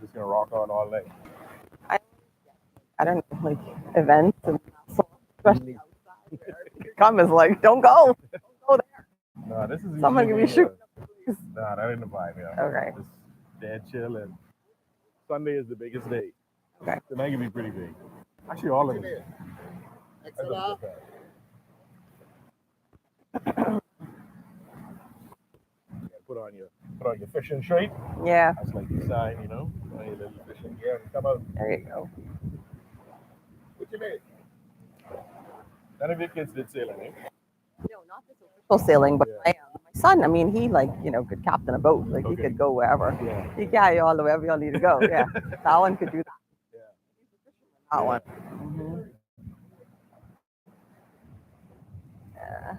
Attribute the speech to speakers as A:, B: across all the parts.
A: Just gonna rock on all day.
B: I, I don't know, like events and so, especially outside. Come is like, don't go. Don't go there.
A: No, this is
B: Someone
A: usually
B: can be shooting.
A: nah, that ain't the vibe, yeah.
B: Okay.
A: Just dead chill, and Sunday is the biggest day.
B: Okay.
A: Tonight can be pretty big. Actually, all of it. Put on your fishing shirt.
B: Yeah.
A: That's like the sign, put on your little fishing gear and come out.
B: There you go.
A: What you mean? None of your kids did sailing, eh?
B: No, not this official sailing, but
A: Yeah.
B: my son. I mean, he could captain a boat. Like he
A: Okay.
B: could go wherever.
A: Yeah.
B: He carry you all the way wherever you need to go. Yeah. That one could do that.
A: Yeah.
B: That one. Yeah.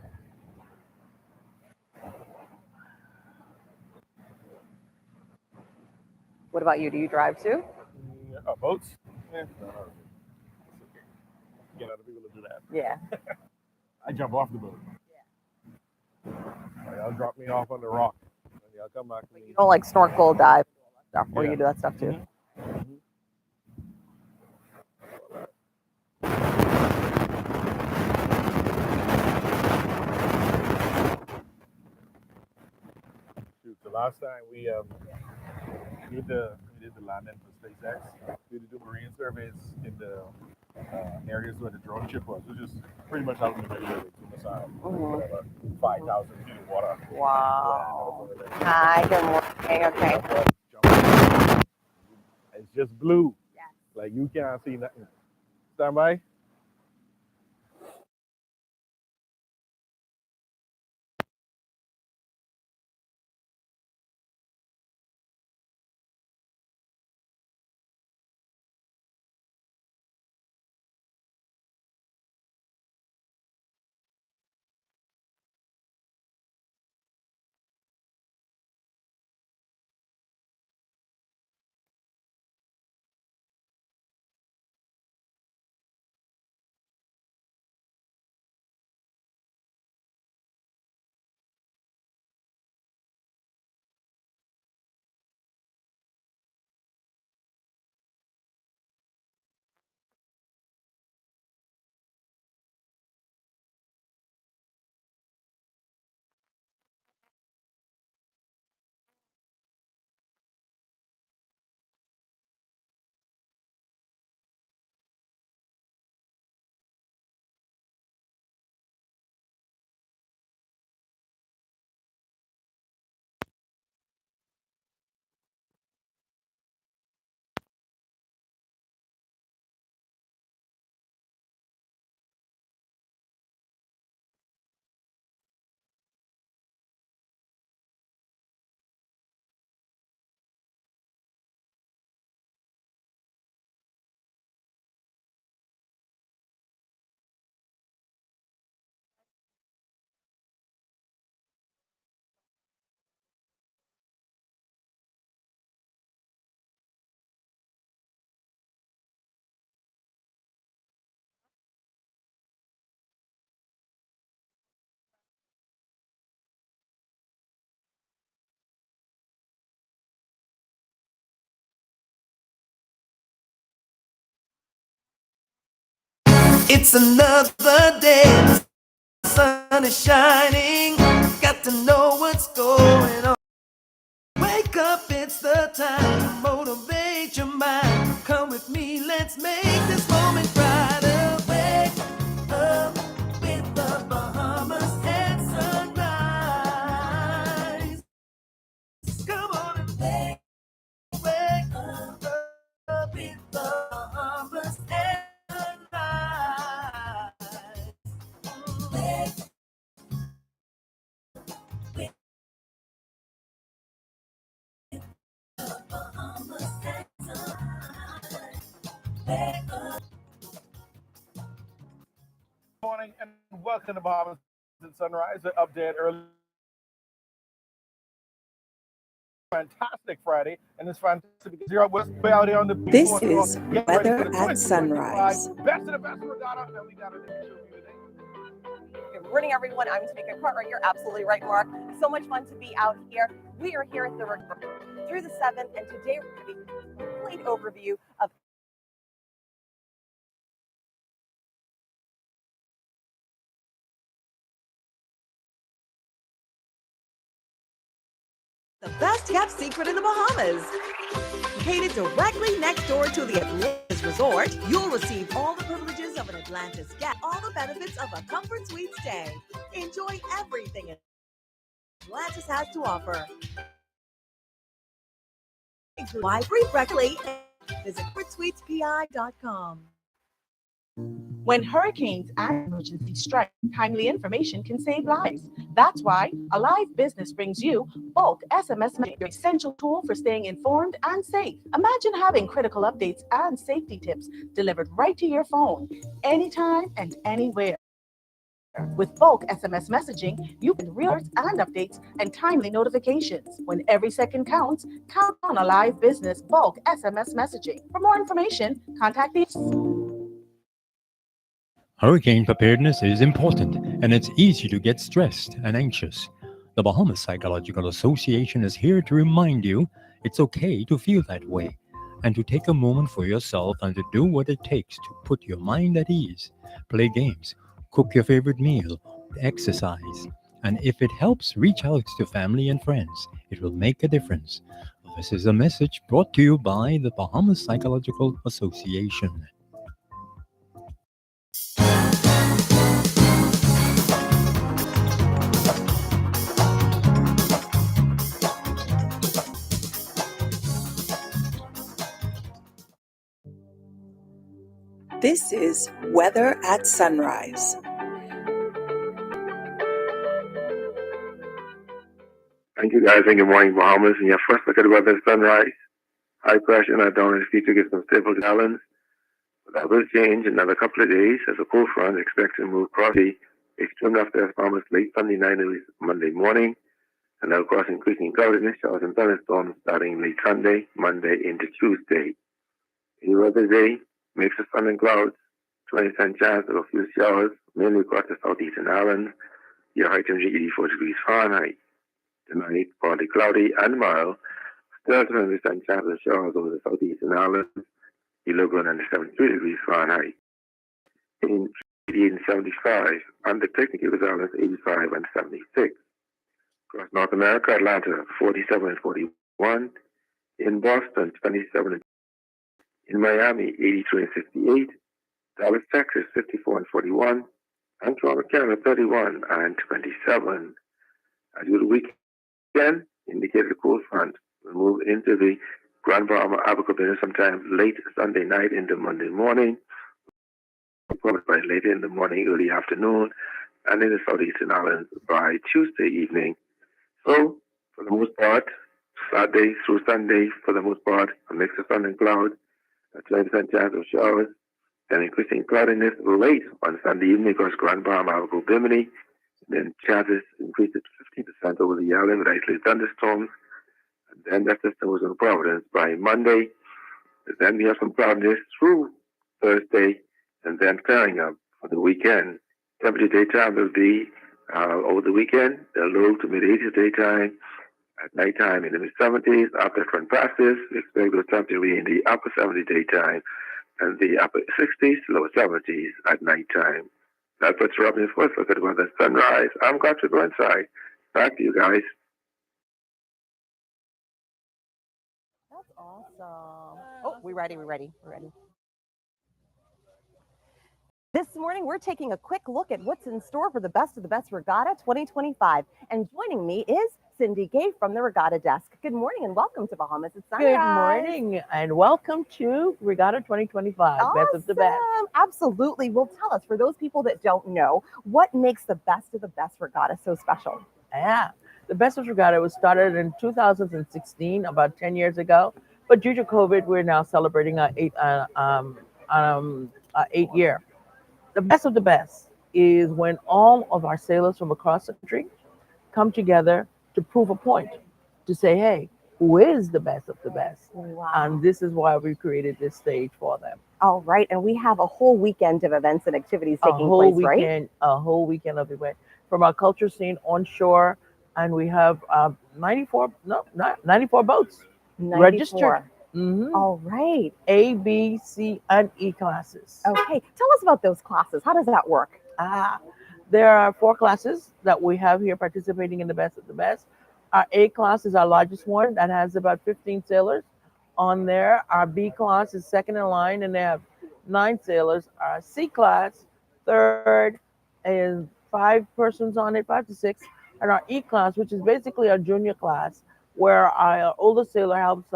B: What about you? Do you drive too?
A: Boats? No. It's okay. Get other people to do that.
B: Yeah.
A: I jump off the boat. Like, y'all drop me off on the rock, and y'all come back to me.
B: You don't like snorkel, dive, and all that stuff, or
A: Yeah.
B: you do that stuff too?
A: Shoot, the last time we did the landing for SpaceX, we did the marine surveys in the areas where the drone ship was, which is pretty much out in the middle of the Tucson, whatever, 5,000 feet of water.
B: Wow.
A: Yeah,
B: Hi, good morning. Okay.
A: it's just blue.
B: Yes.
A: Like you can't see nothing. Stand by.
C: It's another day, the sun is shining. Got to know what's going on. Wake up, it's the time to motivate your mind. Come with me, let's make this moment brighter. Wake up with the Bahamas at sunrise. Come on and wake up with the Bahamas at sunrise. Wake
A: Morning and welcome to Bahamas and Sunrise. We're up there early. Fantastic Friday, and it's fantastic because you're out west, way out here on the beach.
D: This is Weather at Sunrise.
A: Best of the best regatta that we got to show you today.
B: Good morning, everyone. I'm Tamika Cartwright. You're absolutely right, Mark. So much fun to be out here. We are here at the through the 7th, and today we're going to be a complete overview of
E: the best kept secret in the Bahamas. Located directly next door to the Atlantis Resort, you'll receive all the privileges of an Atlantis guest, all the benefits of a comfort suite stay. Enjoy everything Atlantis has to offer. Why free breakfast? Visit comfortsuitespi.com.
F: When hurricanes and emergencies strike, timely information can save lives. That's why Alive Business brings you bulk SMS messaging, your essential tool for staying informed and safe. Imagine having critical updates and safety tips delivered right to your phone, anytime and anywhere. With bulk SMS messaging, you can read alerts and updates and timely notifications. When every second counts, count on Alive Business bulk SMS messaging. For more information, contact the
G: Hurricane preparedness is important, and it's easy to get stressed and anxious. The Bahamas Psychological Association is here to remind you it's okay to feel that way, and to take a moment for yourself and to do what it takes to put your mind at ease. Play games, cook your favorite meal, exercise, and if it helps, reach out to family and friends. It will make a difference. This is a message brought to you by the Bahamas Psychological Association.
D: This is Weather at Sunrise.
H: Thank you guys, and good morning, Bahamas. And your first look at the weather at sunrise. High pressure and a downward feature gives some stable islands. But that will change in another couple of days as a cold front expected to move across the extreme left of Bahamas late Sunday night and Monday morning. And now across increasing cloudiness, showers and thunderstorms starting late Sunday, Monday into Tuesday. In weather day, mix of sun and clouds, 20% chance of a few showers, mainly across the southeastern islands. Your high temperature 84 degrees Fahrenheit. Tonight, partly cloudy and mild. Still 20% chance of showers over the southeastern islands. Your low ground under 73 degrees Fahrenheit. In 88 and 75, and the technical islands 85 and 76. Across North America, Atlanta 47 and 41. In Boston 27 and in Miami 83 and 68. Dallas, Texas 54 and 41. And Toronto, Canada 31 and 27. As you the weekend, indicated the cold front will move into the Grand Bahama Abercrombie sometime late Sunday night into Monday morning, probably by late in the morning, early afternoon, and in the southeastern islands by Tuesday evening. So, for the most part, Saturday through Sunday, for the most part, a mix of sun and cloud, a 20% chance of showers, then increasing cloudiness late on Sunday evening across Grand Bahama Abercrombie. Then chances increase to 15% over the island with isolated thunderstorms. And then that system was in Providence by Monday. Then we have some cloudiness through Thursday, and then clearing up for the weekend. Temperature daytime will be over the weekend, the low to mid 80s daytime. At nighttime in the mid 70s. After front passes, we expect the temperature to be in the upper 70s daytime and the upper 60s, lower 70s at nighttime. That puts Robin's first look at weather sunrise. I'm going to go inside. Back to you guys.
B: That's awesome. Oh, we're ready. This morning, we're taking a quick look at what's in store for the Best of the Best Regatta 2025. And joining me is Cindy Gay from the Regatta Desk. Good morning and welcome to Bahamas at Sunrise.
I: Good morning and welcome to Regatta 2025,
B: Awesome.
I: Best of the Best.
B: Absolutely. Well, tell us, for those people that don't know, what makes the Best of the Best Regatta so special?
I: Yeah, the Best of Regatta was started in 2016, about 10 years ago. But due to COVID, we're now celebrating our eighth year. The Best of the Best is when all of our sailors from across the country come together to prove a point, to say, hey, who is the best of the best?
B: Wow.
I: And this is why we created this stage for them.
B: All right. And we have a whole weekend of events and activities taking place, right?
I: A whole weekend of events from our culture scene onshore. And we have 94 boats. registered.
B: 94.
I: Hmm.
B: All right.
I: A, B, C, and E classes.
B: Okay. Tell us about those classes. How does that work?
I: Ah, there are 4 classes that we have here participating in the best of the best. Our A class is our largest one that has about 15 sailors on there. Our B class is second in line and they have 9 sailors. Our C class, third, is 5 persons on it, 5 to 6. And our E class, which is basically our junior class, where our older sailor helps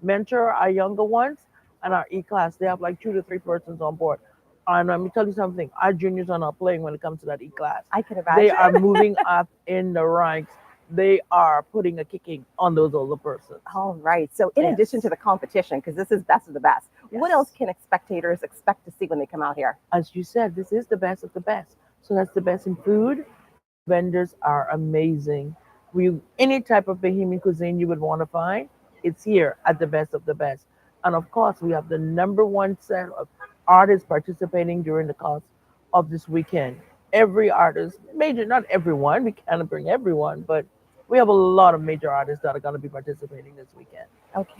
I: mentor our younger ones. And our E class, they have like 2 to 3 persons on board. And let me tell you something, our juniors are not playing when it comes to that E class.
B: I can
I: They
B: imagine.
I: are moving up in the ranks. They are putting a kicking on those older persons.
B: All right. So, in addition to
I: Yes.
B: the competition, because this is best of the best, what else
I: Yes.
B: can spectators expect to see when they come out here?
I: As you said, this is the best of the best. So that's the best in food. Our vendors are amazing. Any type of Bahamian cuisine you would want to find, it's here at the best of the best. And of course, we have the number one set of artists participating during the course of this weekend. Every artist, major, not everyone, we can't bring everyone, but we have a lot of major artists that are going to be participating this weekend.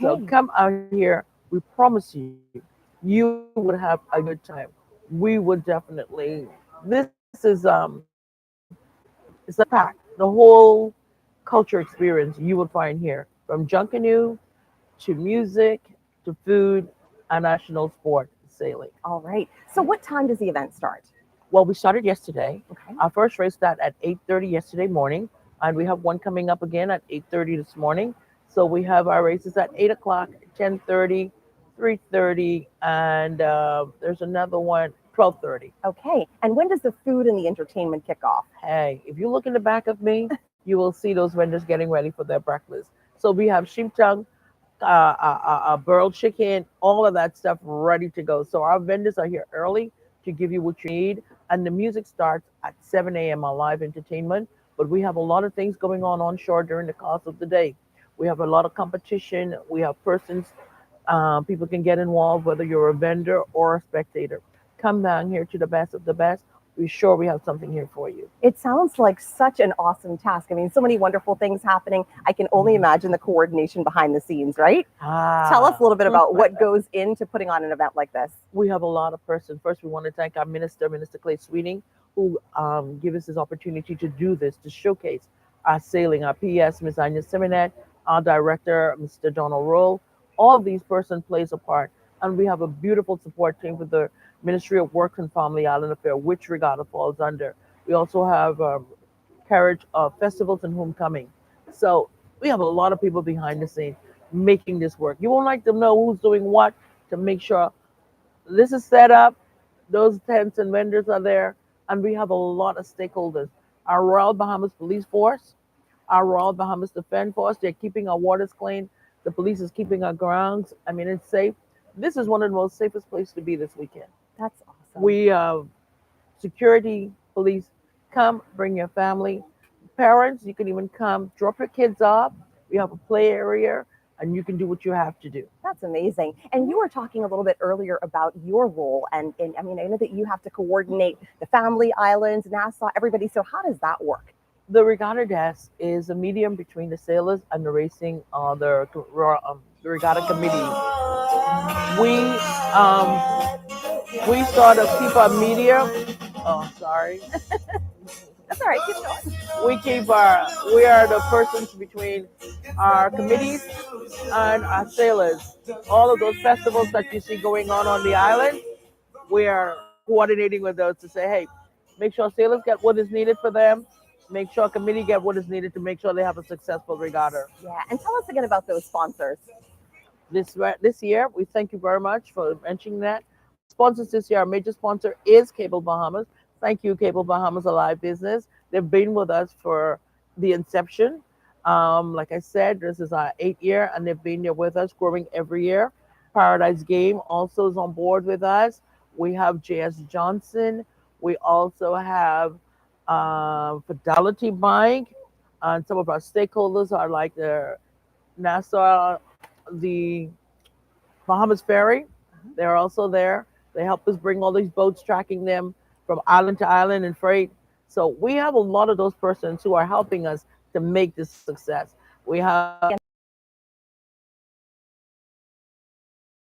I: So
B: Okay.
I: come out here. We promise you would have a good time. We would definitely. This is it's a pack. The whole culture experience you would find here, from Junkanoo to music to food and national sport sailing.
B: All right. So, what time does the event start?
I: Well, we started yesterday.
B: Okay.
I: Our first race started at 8:30 yesterday morning, and we have one coming up again at 8:30 this morning. So we have our races at 8 o'clock, 10:30, 3:30, and there's another one 12:30.
B: Okay. And when does the food and the entertainment kick off?
I: Hey, if you look in the back of me, you will see those vendors getting ready for their breakfast. So we have sheep tongue, broiled chicken, all of that stuff ready to go. So our vendors are here early to give you what you need. And the music starts at 7 a.m. on live entertainment. But we have a lot of things going on shore during the course of the day. We have a lot of competition. We have persons, people can get involved, whether you're a vendor or a spectator. Come down here to the best of the best. We're sure we have something here for you.
B: It sounds like such an awesome task. I mean, so many wonderful things happening. I can only imagine the coordination behind the scenes, right? Tell us a little bit about what goes into putting on an event like this.
I: We have a lot of persons. First, we want to thank our minister, Minister Clay Sweeting, who gave us this opportunity to do this, to showcase our sailing, our PS, Ms. Anya Simonet, our director, Mr. Donald Roll. All of these persons plays a part. And we have a beautiful support team with the Ministry of Work and Family Island Affair, which Regatta falls under. We also have carriage of festivals and homecoming. So we have a lot of people behind the scenes making this work. You won't like to know who's doing what to make sure this is set up, those tents and vendors are there, and we have a lot of stakeholders. Our Royal Bahamas Police Force, our Royal Bahamas Defense Force, they're keeping our waters clean. The police is keeping our grounds. I mean, it's safe. This is one of the most safest places to be this weekend.
B: That's awesome.
I: We security, police, come, bring your family. Parents, you can even come, drop your kids off. We have a play area, and you can do what you have to do.
B: That's amazing. And you were talking a little bit earlier about your role. And I mean, I know that you have to coordinate the family islands, Nassau, everybody. So, how does that work?
I: The regatta desk is a medium between the sailors and the racing, the regatta committee. We we sort of keep our media. Oh, sorry.
B: That's all right. Keep going.
I: We are the persons between our committees and our sailors. All of those festivals that you see going on the island, we are coordinating with those to say, hey, make sure sailors get what is needed for them. Make sure committee get what is needed to make sure they have a successful regatta.
B: Yeah. And tell us again about those sponsors.
I: This year, we thank you very much for mentioning that. Sponsors this year, our major sponsor is Cable Bahamas. Thank you, Cable Bahamas Alive Business. They've been with us for the inception. Like I said, this is our 8th year, and they've been there with us, growing every year. Paradise Game also is on board with us. We have J.S. Johnson. We also have Fidelity Bank, and some of our stakeholders are like the Nassau, the Bahamas Ferry. They're also there. They help us bring all these boats, tracking them from island to island and freight. So we have a lot of those persons who are helping us to make this success. We have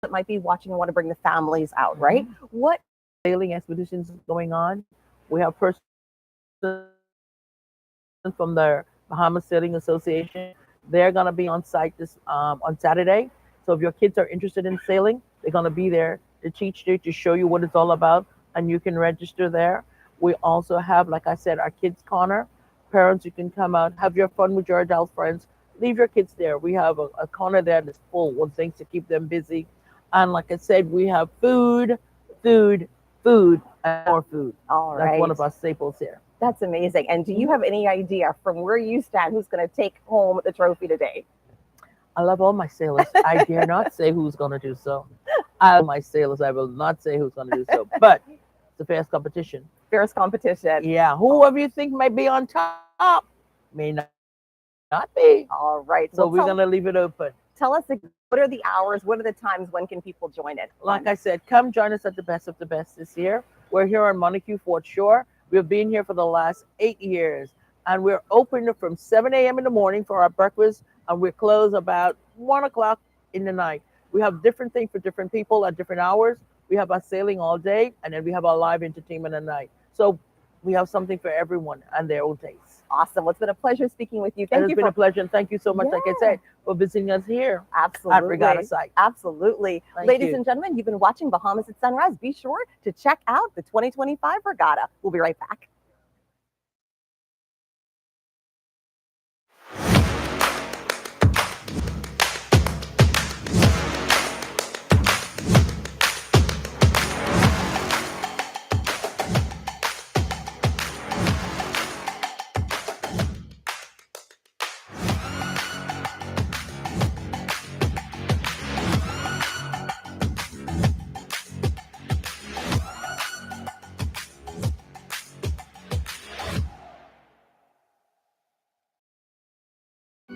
B: that might be watching and want to bring the families out, right? What
I: Sailing expeditions going on. We have persons from the Bahamas Sailing Association. They're going to be on site this on Saturday. So if your kids are interested in sailing, they're going to be there to teach you, to show you what it's all about, and you can register there. We also have, like I said, our kids corner. Parents, you can come out, have your fun with your adult friends. Leave your kids there. We have a corner there that's full of things to keep them busy. And like I said, we have food, and more food.
B: All
I: That's one
B: right.
I: of our staples here.
B: That's amazing. And do you have any idea from where you stand who's going to take home the trophy today?
I: I love all my sailors. I dare not say who's going to do so. I love my sailors. I will not say who's going to do so. But it's a fierce competition.
B: Fierce competition.
I: Yeah. Whoever you think might be on top may not be.
B: All right.
I: So
B: Well,
I: we're going to leave it open.
B: tell us, what are the hours? What are the times? When can people join it?
I: Like I said, come join us at the Best of the Best this year. We're here on Montague Fort Shore. We've been here for the last 8 years. And we're open from 7 a.m. in the morning for our breakfast. And we close about 1 o'clock in the night. We have different things for different people at different hours. We have our sailing all day, and then we have our live entertainment at night. So we have something for everyone and their own taste.
B: Awesome. Well, it's been a pleasure speaking with you. Thank you.
I: It's been a pleasure, and thank you so much, like I said, for visiting us here
B: Absolutely.
I: at Regatta Site.
B: Absolutely.
I: Thank
B: Ladies
I: you.
B: and gentlemen, you've been watching Bahamas at Sunrise. Be sure to check out the 2025 Regatta. We'll be right back.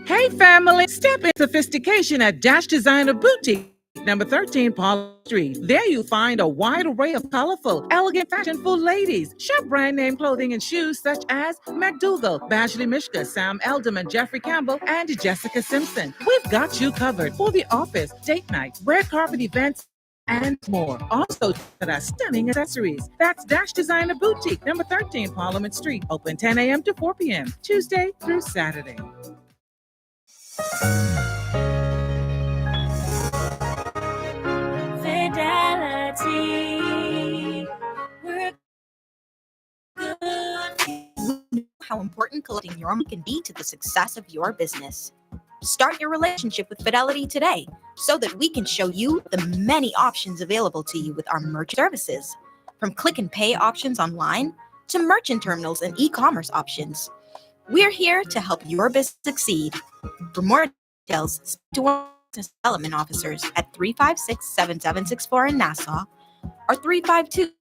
J: Hey family, step in sophistication at Dash Designer Boutique, number 13 Paul Street. There you'll find a wide array of colorful, elegant fashion for ladies. Shop brand name clothing and shoes such as McDougal, Bashley Mishka, Sam Elderman, Jeffrey Campbell, and Jessica Simpson. We've got you covered for the office, date night, red carpet events, and more. Also, at our stunning accessories. That's Dash Designer Boutique, number 13 Parliament Street. Open 10 a.m. to 4 p.m., Tuesday through Saturday.
K: Fidelity. We're good. We know how important collecting your money can be to the success of your business. Start your relationship with Fidelity today so that we can show you the many options available to you with our merchant services. From click and pay options online to merchant terminals and e-commerce options. We're here to help your business succeed. For more details, speak to one of our business development officers at 356-7764 in Nassau or 352.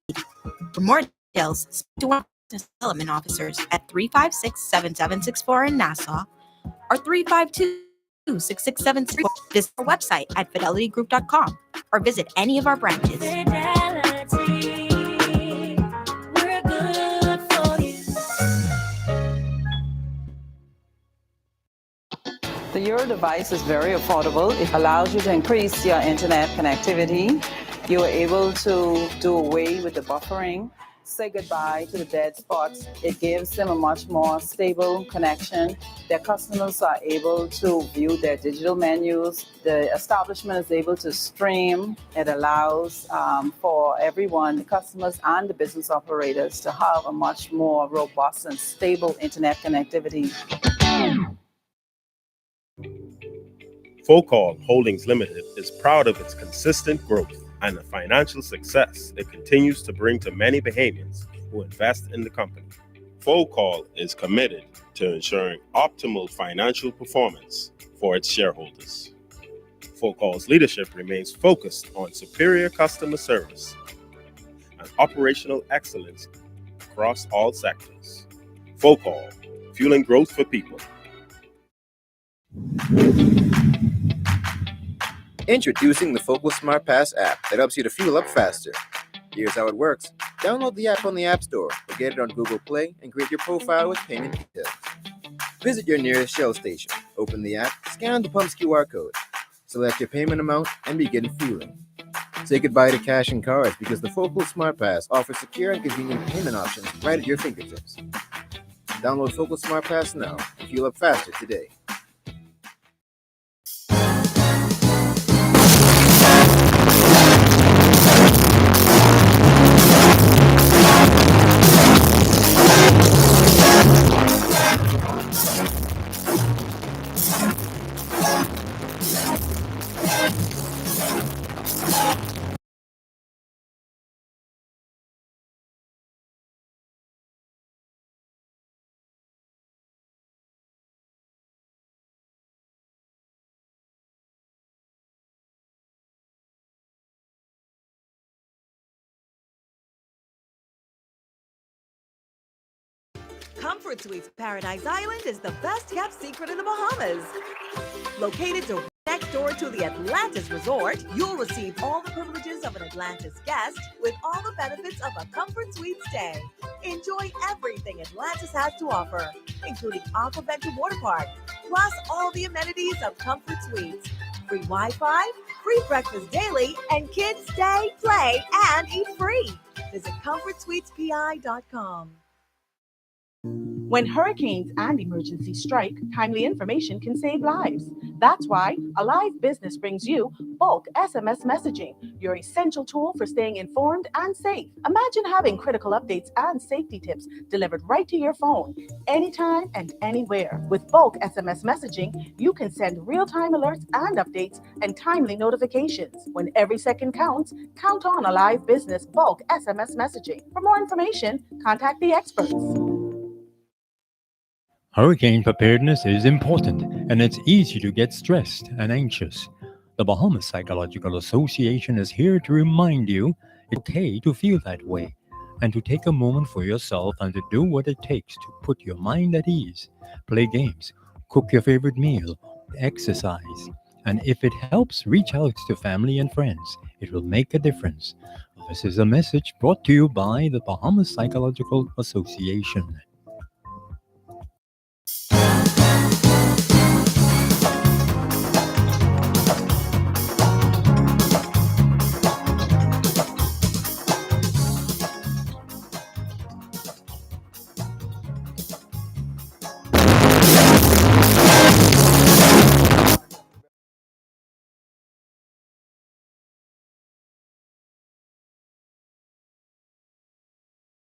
K: For more details, speak to one of our business development officers at 356-7764 in Nassau or 352-6673. Visit our website at fidelitygroup.com or visit any of our branches. Fidelity, we're good for you.
L: The Euro device is very affordable. It allows you to increase your internet connectivity. You are able to do away with the buffering, say goodbye to the dead spots. It gives them a much more stable connection. Their customers are able to view their digital menus. The establishment is able to stream. It allows for everyone, the customers and the business operators, to have a much more robust and stable internet connectivity.
M: Focal Holdings Limited is proud of its consistent growth and the financial success it continues to bring to many Bahamians who invest in the company. Focal is committed to ensuring optimal financial performance for its shareholders. Focal's leadership remains focused on superior customer service and operational excellence across all sectors. Focal, fueling growth for people.
N: Introducing the Focal Smart Pass app that helps you to fuel up faster. Here's how it works. Download the app on the App Store or get it on Google Play and create your profile with payment details. Visit your nearest Shell station. Open the app, scan the pump's QR code, select your payment amount, and begin fueling. Say goodbye to cash and cards because the Focal Smart Pass offers secure and convenient payment options right at your fingertips. Download Focal Smart Pass now and fuel up faster today.
E: Comfort Suites Paradise Island is the best kept secret in the Bahamas. Located directly next door to the Atlantis Resort, you'll receive all the privileges of an Atlantis guest with all the benefits of a Comfort Suite stay. Enjoy everything Atlantis has to offer, including Aquaventure Water Park, plus all the amenities of Comfort Suites. Free Wi-Fi, free breakfast daily, and kids stay, play, and eat free. Visit ComfortSuitesPI.com.
F: When hurricanes and emergencies strike, timely information can save lives. That's why Alive Business brings you bulk SMS messaging, your essential tool for staying informed and safe. Imagine having critical updates and safety tips delivered right to your phone, anytime and anywhere. With bulk SMS messaging, you can send real-time alerts and updates and timely notifications. When every second counts, count on Alive Business bulk SMS messaging. For more information, contact the experts.
G: Hurricane preparedness is important, and it's easy to get stressed and anxious. The Bahamas Psychological Association is here to remind you it's okay to feel that way, and to take a moment for yourself and to do what it takes to put your mind at ease. Play games, cook your favorite meal, exercise, and if it helps, reach out to family and friends. It will make a difference. This is a message brought to you by the Bahamas Psychological Association.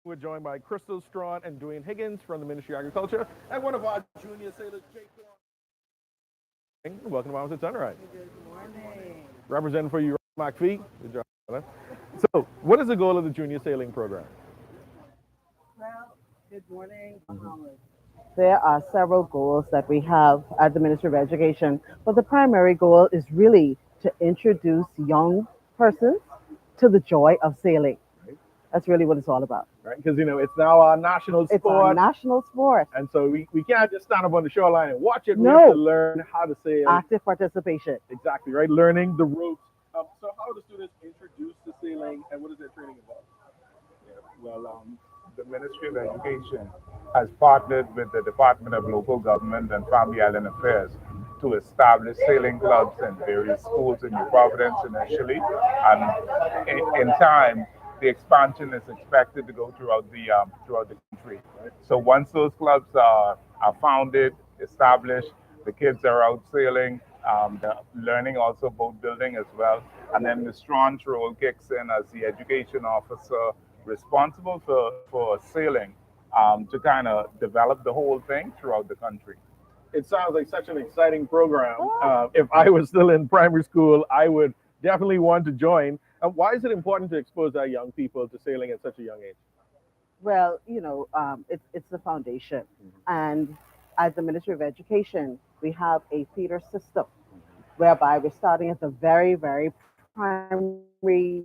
A: We're joined by Crystal Strawn and Dwayne Higgins from the Ministry of Agriculture, and one of our junior sailors, Jake. Welcome to Bahamas at Sunrise.
O: Good morning.
A: Representing for you, McPhee. Good job, brother. So, what is the goal of the junior sailing program?
O: Well, good morning, Bahamas.
B: There are several goals that we have at the Ministry of Education, but the primary goal is really to introduce young persons to the joy of sailing. That's really what it's all about.
A: Right, because it's now our national sport.
B: It's our national sport.
A: And so we can't just stand up on the shoreline and watch it.
B: No.
A: We have to learn how to sail.
B: Active participation.
A: Exactly, right? Learning the ropes. So how are the students introduced to sailing, and what is their training involved?
P: Well, the Ministry of Education has partnered with the Department of Local Government and Family Island Affairs to establish sailing clubs in various schools in New Providence initially, and in time, the expansion is expected to go throughout the country. So once those clubs are founded, established, the kids are out sailing, they're learning also boat building as well, and then Ms. Strawn's role kicks in as the education officer responsible for sailing to kind of develop the whole thing throughout the country.
A: It sounds like such an exciting program. If I was still in primary school, I would definitely want to join. Why is it important to expose our young people to sailing at such a young age?
B: Well, it's the foundation. And at the Ministry of Education, we have a feeder system whereby we're starting at the very, very primary,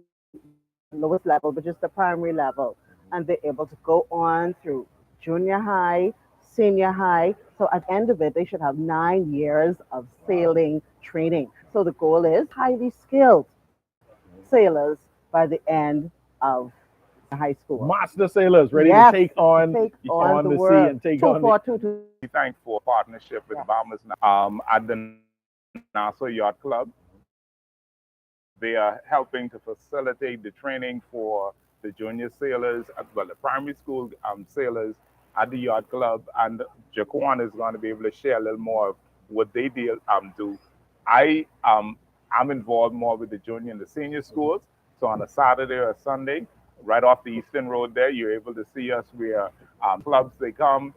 B: lowest level, but just the primary level. And they're able to go on through junior high, senior high. So at the end of it, they should have 9 years of sailing training. So the goal is highly skilled sailors by the end of high school.
A: Master sailors ready to take on the
B: world.
A: sea and take on the...
P: We thank for partnership with Bahamas at the Nassau Yacht Club. They are helping to facilitate the training for the junior sailors, as well the primary school sailors at the yacht club. And Jaquan is going to be able to share a little more of what they do. I I'm involved more with the junior and the senior schools. So on a Saturday or a Sunday, right off the Eastern Road there, you're able to see us where clubs they come.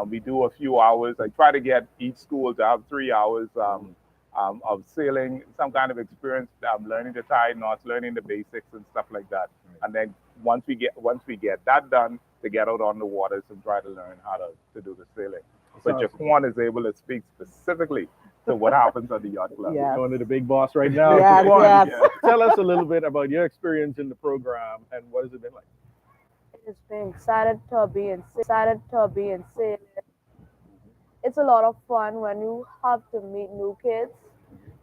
P: We do a few hours. I try to get each school to have 3 hours of sailing, some kind of experience, learning the tide knots, learning the basics and stuff like that. And then once we get that done, to get out on the waters and try to learn how to do the sailing. But Jaquan is able to speak specifically to what happens at the yacht club.
B: Yes.
Q: Going to the big boss right now.
B: Yes,
Q: Jaquan,
B: yes.
Q: tell us a little bit about your experience in the program and what has it been like?
R: It's been excited to be in sailing. It's a lot of fun when you have to meet new kids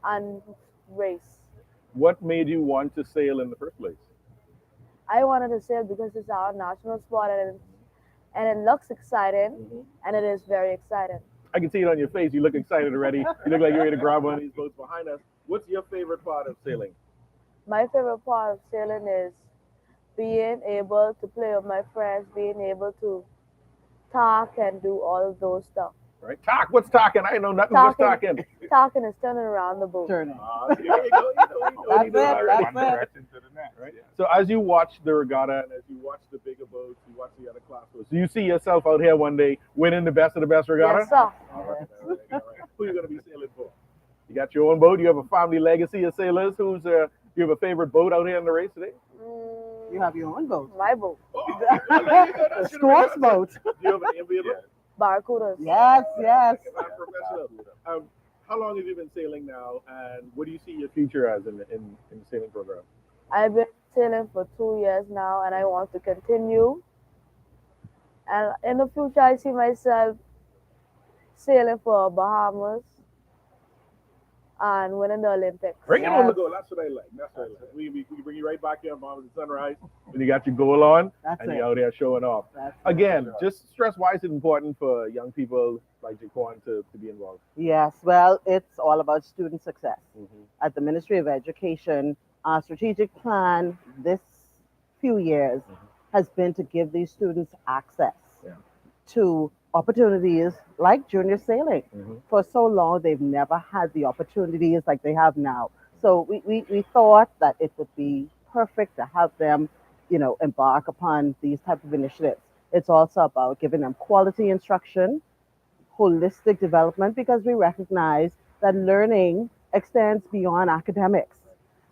R: and race.
Q: What made you want to sail in the first place?
R: I wanted to sail because it's our national sport and it looks exciting and it is very exciting.
Q: I can see it on your face. You look excited already. You look like you're ready to grab one of these boats behind us. What's your favorite part of sailing?
R: My favorite part of sailing is being able to play with my friends, being able to talk and do all of those stuff.
Q: Right? Talk. What's talking? I know nothing. What's talking?
R: Talking is turning around the boat.
B: Turning.
Q: There you go.
B: That's it.
P: That's it.
Q: Right? So as you watch the regatta and as you watch the bigger boats, you watch the other class boats, do you see yourself out here one day winning the best of the best regatta?
R: Yes, sir.
Q: All right. Who are you going to be sailing for? You got your own boat. You have a family legacy of sailors. You have a favorite boat out here in the race today?
B: You have your own boat.
R: My boat.
B: The school's boat.
Q: Do you have an enviable?
R: Barracudas.
B: Yes, yes.
Q: How long have you been sailing now, and what do you see your future as in the sailing program?
R: I've been sailing for 2 years now, and I want to continue. And in the future, I see myself sailing for Bahamas and winning the Olympics.
Q: Bring it on the goal. That's what I like. We bring you right back here on Bahamas and Sunrise when you got your goal on and you're out there showing off. Again, just stress why is it important for young people like Jaquan to be involved?
B: Yes, well, it's all about student success. At the Ministry of Education, our strategic plan this few years has been to give these students access to opportunities like junior sailing. For so long, they've never had the opportunities like they have now. So we thought that it would be perfect to have them, embark upon these type of initiatives. It's also about giving them quality instruction, holistic development, because we recognize that learning extends beyond academics.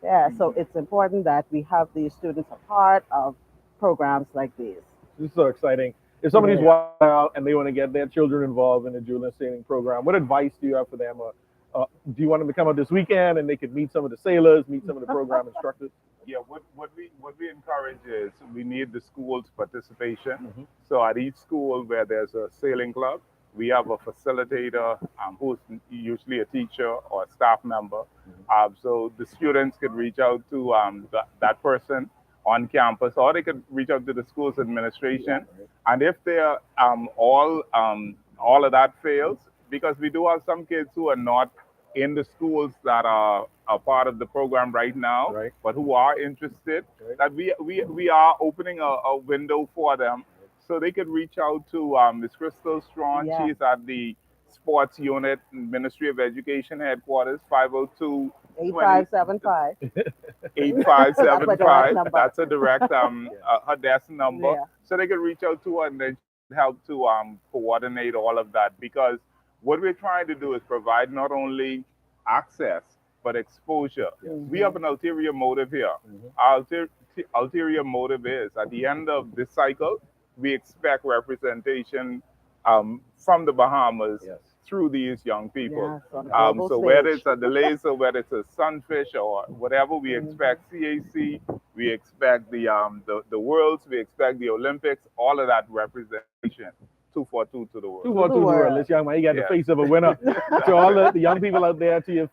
B: Yeah, so it's important that we have these students a part of programs like these.
Q: This is so exciting. If somebody's watching out and they want to get their children involved in the junior sailing program, what advice do you have for them? Do you want them to come out this weekend and they could meet some of the sailors, meet some of the program instructors?
P: Yeah, what we encourage is we need the school's participation. So at each school where there's a sailing club, we have a facilitator who's usually a teacher or a staff member. So the students could reach out to that person on campus, or they could reach out to the school's administration. And if they're all of that fails, because we do have some kids who are not in the schools that are a part of the program right now, but who are interested, that we are opening a window for them, so they could reach out to Ms. Crystal Strong. She's at the Sports Unit, Ministry of Education headquarters, 502
B: 8575.
P: 8575. That's a direct her desk number. So they can reach out to her and then help to coordinate all of that, because what we're trying to do is provide not only access but exposure. We have an ulterior motive here. Our ulterior motive is at the end of this cycle, we expect representation from the Bahamas through these young people. So whether it's a Delays or whether it's a Sunfish or whatever, we expect CAC, we expect the Worlds, we expect the Olympics, all of that representation. 242 to the world.
Q: 242 to the world. This young man, you got the face of a winner. To all the young people out there, to you,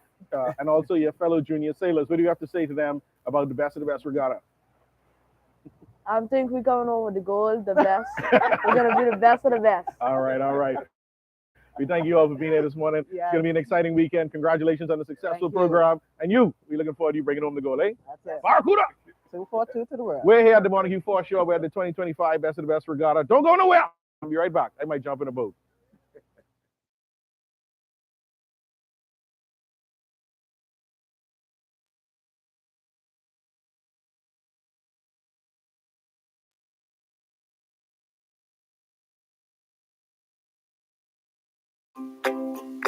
Q: and also your fellow junior sailors, what do you have to say to them about the best of the best regatta?
R: I think we're coming over the gold, the best. We're going to be the best of the best.
Q: All right, all right. We thank you all for being here this morning. It's going to be an exciting weekend. Congratulations on the successful program. And we're looking forward to you bringing home the goal, eh?
B: That's it.
Q: Barracuda!
B: 242 to the world.
Q: We're here at the Montague Foreshore. We're at the 2025 Best of the Best Regatta. Don't go nowhere. I'll be right back. I might jump in a boat.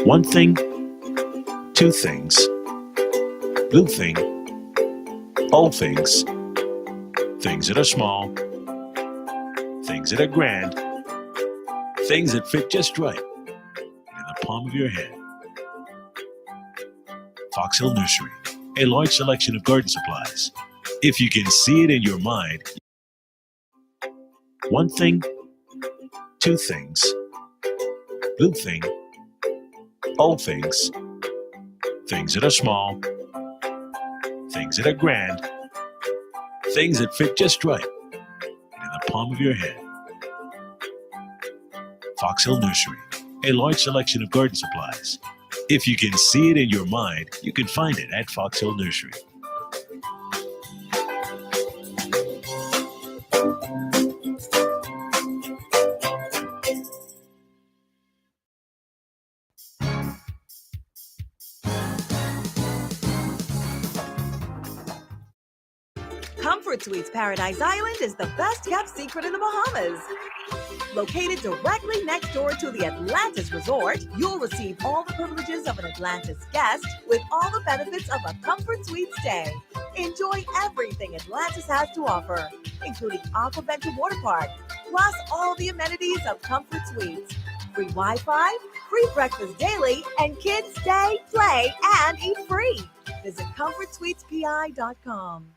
S: One thing, two things, blue thing, old things, things that are small, things that are grand, things that fit just right in the palm of your hand. Fox Hill Nursery, a large selection of garden supplies. If you can see it in your mind, one thing, two things, blue thing, old things, things that are small, things that are grand, things that fit just right in the palm of your hand. Fox Hill Nursery, a large selection of garden supplies. If you can see it in your mind, you can find it at Fox Hill Nursery.
E: Comfort Suites Paradise Island is the best kept secret in the Bahamas. Located directly next door to the Atlantis Resort, you'll receive all the privileges of an Atlantis guest with all the benefits of a Comfort Suite stay. Enjoy everything Atlantis has to offer, including Aquaventure Water Park, plus all the amenities of Comfort Suites. Free Wi-Fi, free breakfast daily, and kids stay, play, and eat free. Visit ComfortSuitesPI.com.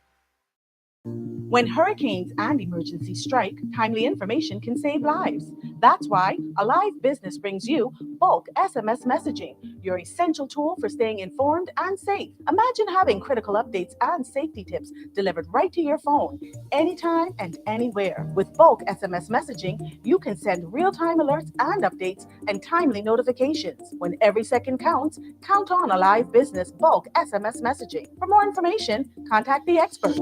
F: When hurricanes and emergencies strike, timely information can save lives. That's why Alive Business brings you bulk SMS messaging, your essential tool for staying informed and safe. Imagine having critical updates and safety tips delivered right to your phone, anytime and anywhere. With bulk SMS messaging, you can send real-time alerts and updates and timely notifications. When every second counts, count on Alive Business bulk SMS messaging. For more information, contact the experts.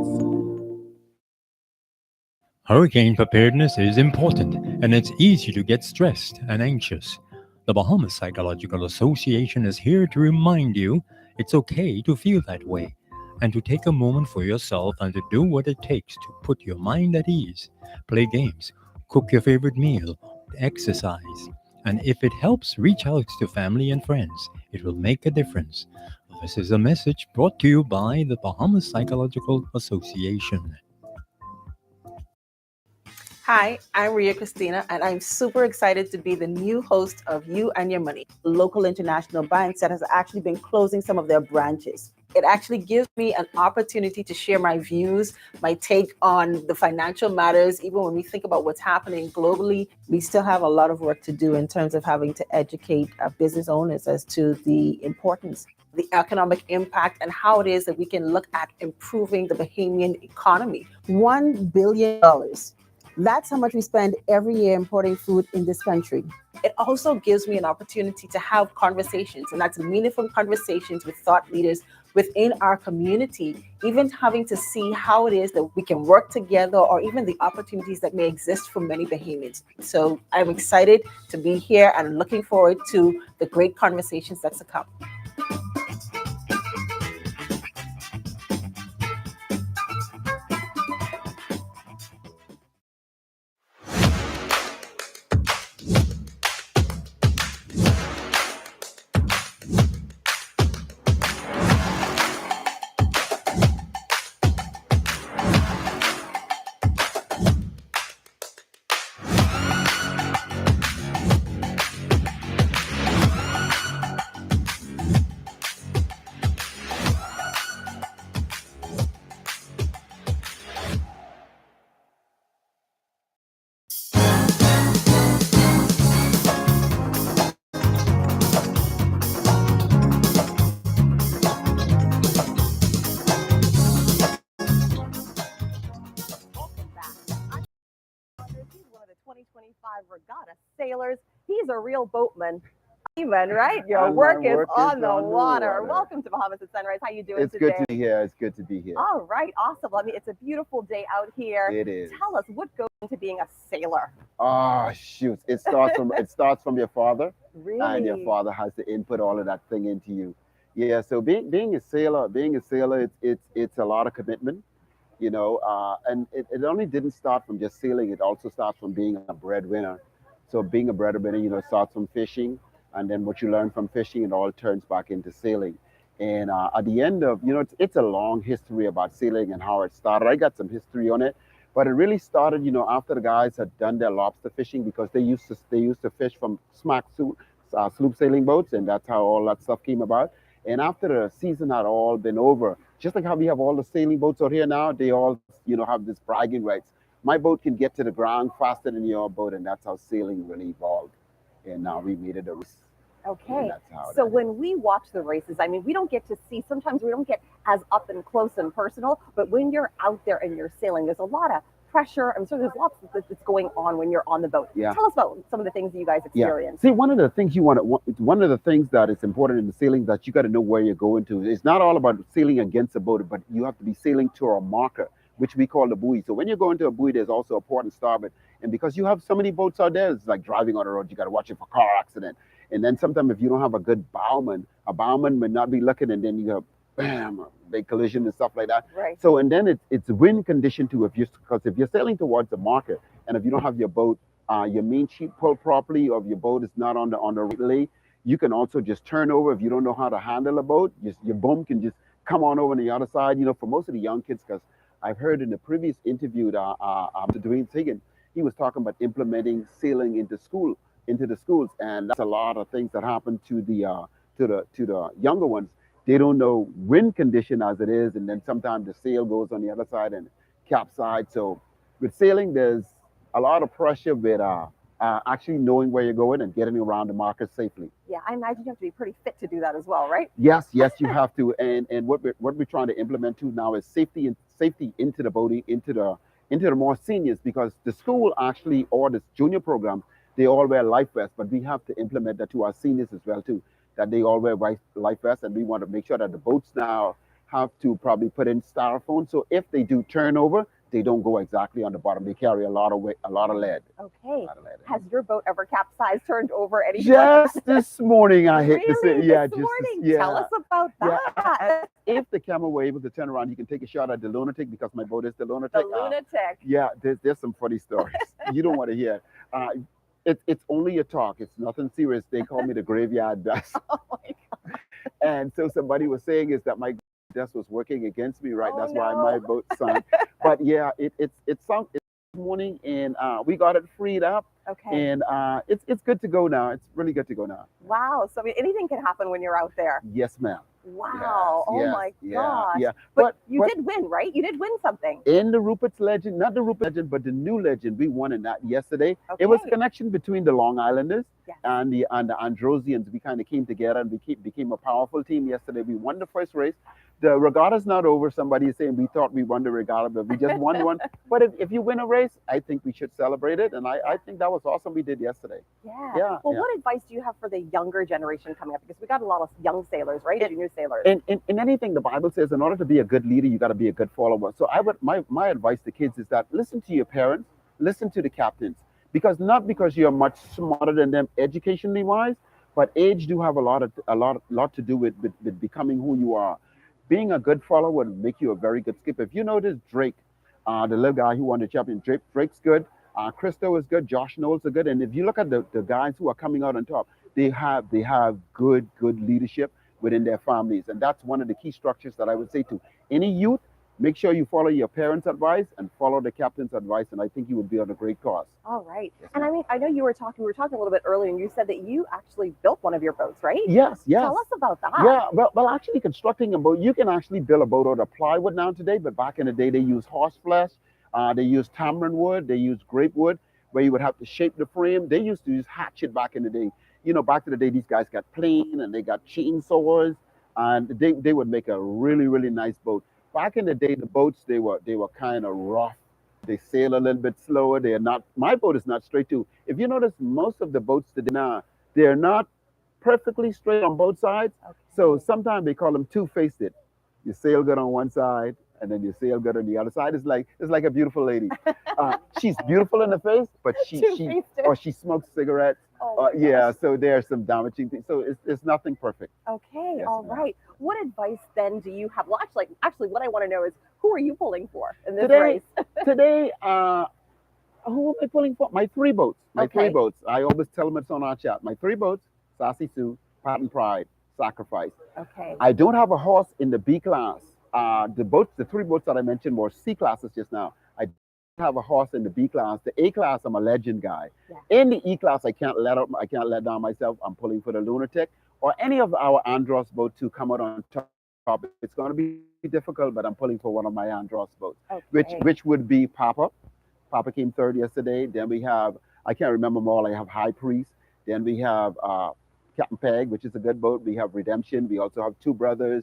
G: Hurricane preparedness is important, and it's easy to get stressed and anxious. The Bahamas Psychological Association is here to remind you it's okay to feel that way, and to take a moment for yourself and to do what it takes to put your mind at ease. Play games, cook your favorite meal, exercise, and if it helps, reach out to family and friends. It will make a difference. This is a message brought to you by the Bahamas Psychological Association.
T: Hi, I'm Ria Christina, and I'm super excited to be the new host of You and Your Money, a local international bank that has actually been closing some of their branches. It actually gives me an opportunity to share my views, my take on the financial matters. Even when we think about what's happening globally, we still have a lot of work to do in terms of having to educate business owners as to the importance, the economic impact, and how it is that we can look at improving the Bahamian economy. $1 billion. That's how much we spend every year importing food in this country. It also gives me an opportunity to have conversations, and that's meaningful conversations with thought leaders within our community, even having to see how it is that we can work together, or even the opportunities that may exist for many Bahamians. So I'm excited to be here and looking forward to the great conversations that's to come.
U: He's one of the 2025 Regatta sailors. He's a real boatman.
E: seaman, right? Your
U: And
E: work
U: my
E: is
U: work is
E: on the
U: on the
E: water.
U: water.
E: Welcome to Bahamas at Sunrise. How you doing
U: It's good
E: today?
U: to be here. It's good to be here.
E: All right, awesome. Well, I mean, it's a beautiful day out here.
U: It is.
E: Tell us what goes into being a sailor.
U: Ah, shoot! It starts from your father, and your
E: Really?
U: father has to input all of that thing into you. Yeah. So being a sailor, it's a lot of commitment, and it only didn't start from just sailing. It also starts from being a breadwinner. So being a breadwinner, starts from fishing, and then what you learn from fishing, it all turns back into sailing. And at the end of, it's a long history about sailing and how it started. I got some history on it, but it really started, after the guys had done their lobster fishing because they used to fish from sloop sailing boats, and that's how all that stuff came about. And after the season had all been over, just like how we have all the sailing boats out here now, they all, have this bragging rights. My boat can get to the ground faster than your boat, and that's how sailing really evolved. And now we made it a race.
E: Okay.
U: That's how
E: So when we watch the races, I mean, we don't get to see, sometimes we don't get as up and close and personal, but when you're out there and you're sailing, there's a lot of pressure. I'm sure there's lots that's going on when you're on the boat.
U: Yeah.
E: Tell us about some of the things that you guys
U: Yeah.
E: experience.
U: See, one of the things that is important in the sailing that you got to know where you're going to. It's not all about sailing against a boat, but you have to be sailing to a marker, which we call the buoy. So when you're going to a buoy, there's also a port and starboard. And because you have so many boats out there, it's like driving on the road. You got to watch it for car accident. And then sometimes if you don't have a bowman may not be looking, and then you have bam, a big collision and stuff like that.
E: Right.
U: So and then it's wind condition too. Because if you're sailing towards the market, and if you don't have your boat, your main sheet pulled properly, or if your boat is not on the right lay, you can also just turn over. If you don't know how to handle a boat, your boom can just come on over on the other side. For most of the young kids, because I've heard in the previous interview that Dwayne Sagan, he was talking about implementing sailing into the schools, and that's a lot of things that happen to the younger ones. They don't know wind condition as it is, and then sometimes the sail goes on the other side and capsize. So with sailing, there's a lot of pressure with actually knowing where you're going and getting around the market safely.
E: Yeah, I imagine you have to be pretty fit to do that as well, right?
U: Yes, you have to. And what we're trying to implement too now is safety into the boating, into the more seniors, because the school actually, or the junior program, they all wear life vests, but we have to implement that to our seniors as well too, that they all wear life vests, and we want to make sure that the boats now have to probably put in styrofoam, so if they do turn over, they don't go exactly on the bottom. They carry a lot of weight, a lot of lead.
E: Okay. Has your boat ever capsized, turned over anything?
U: Just this morning, I hate to say,
E: Really?
U: yeah,
E: This
U: just
E: morning? Tell us about that.
U: if the camera were able to turn around, you can take a shot at the lunatic, because my boat is the lunatic.
E: The lunatic.
U: Yeah, there's some funny stories. You don't want to hear. It's only a talk. It's nothing serious. They call me the graveyard dust.
E: Oh my God.
U: And so somebody was saying is that my dust was working against me, right?
E: Oh,
U: That's why
E: no.
U: my boat sunk. But yeah, it sunk this morning, and we got it freed up.
E: Okay.
U: And it's good to go now. It's really good to go now.
E: Wow. So I mean, anything can happen when you're out there.
U: Yes, ma'am.
E: Wow. Oh
U: Yes,
E: my
U: yeah,
E: gosh.
U: yeah.
E: But you did win, right? You did win something.
U: In the Rupert's Legend, not the Rupert Legend, but the new legend, we won in that yesterday. It was a connection between the Long Islanders and the Androsians. We kind of came together, and we became a powerful team yesterday. We won the first race. The regatta's not over. Somebody is saying we thought we won the regatta, but we just won one. But if you win a race, I think we should celebrate it. And I think that was awesome we did yesterday.
E: Yeah. Well, what advice do you have for the younger generation coming up? Because we got a lot of young sailors, right? Junior sailors.
U: In anything, the Bible says in order to be a good leader, you got to be a good follower. So my advice to kids is that listen to your parents, listen to the captains, because not because you're much smarter than them educationally wise, but age do have a lot to do with becoming who you are. Being a good follower would make you a very good skipper. If you notice Drake, the little guy who won the champion, Drake's good. Christo is good. Josh Knowles are good. And if you look at the guys who are coming out on top, they have good leadership within their families, and that's one of the key structures that I would say to any youth. Make sure you follow your parents' advice and follow the captain's advice, and I think you would be on a great cause.
E: All right. And I mean, I know we were talking a little bit earlier, and you said that you actually built one of your boats, right?
U: Yes.
E: Tell us about that.
U: Yeah, well, actually constructing a boat, you can actually build a boat out of plywood now today, but back in the day, they used horse flesh, they used tamarind wood, they used grape wood, where you would have to shape the frame. They used to use hatchet back in the day. Back in the day, these guys got plane and they got chainsaws, and they would make a really, really nice boat. Back in the day, the boats, they were kind of rough. They sail a little bit slower. My boat is not straight too. If you notice, most of the boats today now, they're not perfectly straight on both sides. So sometimes they call them two-faced. You sail good on one side, and then you sail good on the other side. It's like a beautiful lady. She's beautiful in the face, but she smokes cigarettes. Yeah, so there are some damaging things. So it's nothing perfect.
C: Okay,
U: Yes,
C: all
U: ma'am.
C: right. What advice then do you have? Well, actually, what I want to know is who are you pulling for in this
U: Today,
C: race?
U: today, who am I pulling for? My three boats. My three
C: Okay.
U: boats. I always tell them it's on our chat. My three boats: Sassy Sue, Pat and Pride, Sacrifice.
C: Okay.
U: I don't have a horse in the B class. The three boats that I mentioned were C classes just now. I don't have a horse in the B class. The A class, I'm a legend guy.
C: Yeah.
U: In the E class, I can't let down myself. I'm pulling for the Lunatic or any of our Andros boats to come out on top. It's going to be difficult, but I'm pulling for one of my Andros boats, which would be Papa. Papa came third yesterday. Then we have, I can't remember them all. I have High Priest. Then we have Captain Peg, which is a good boat. We have Redemption. We also have Two Brothers.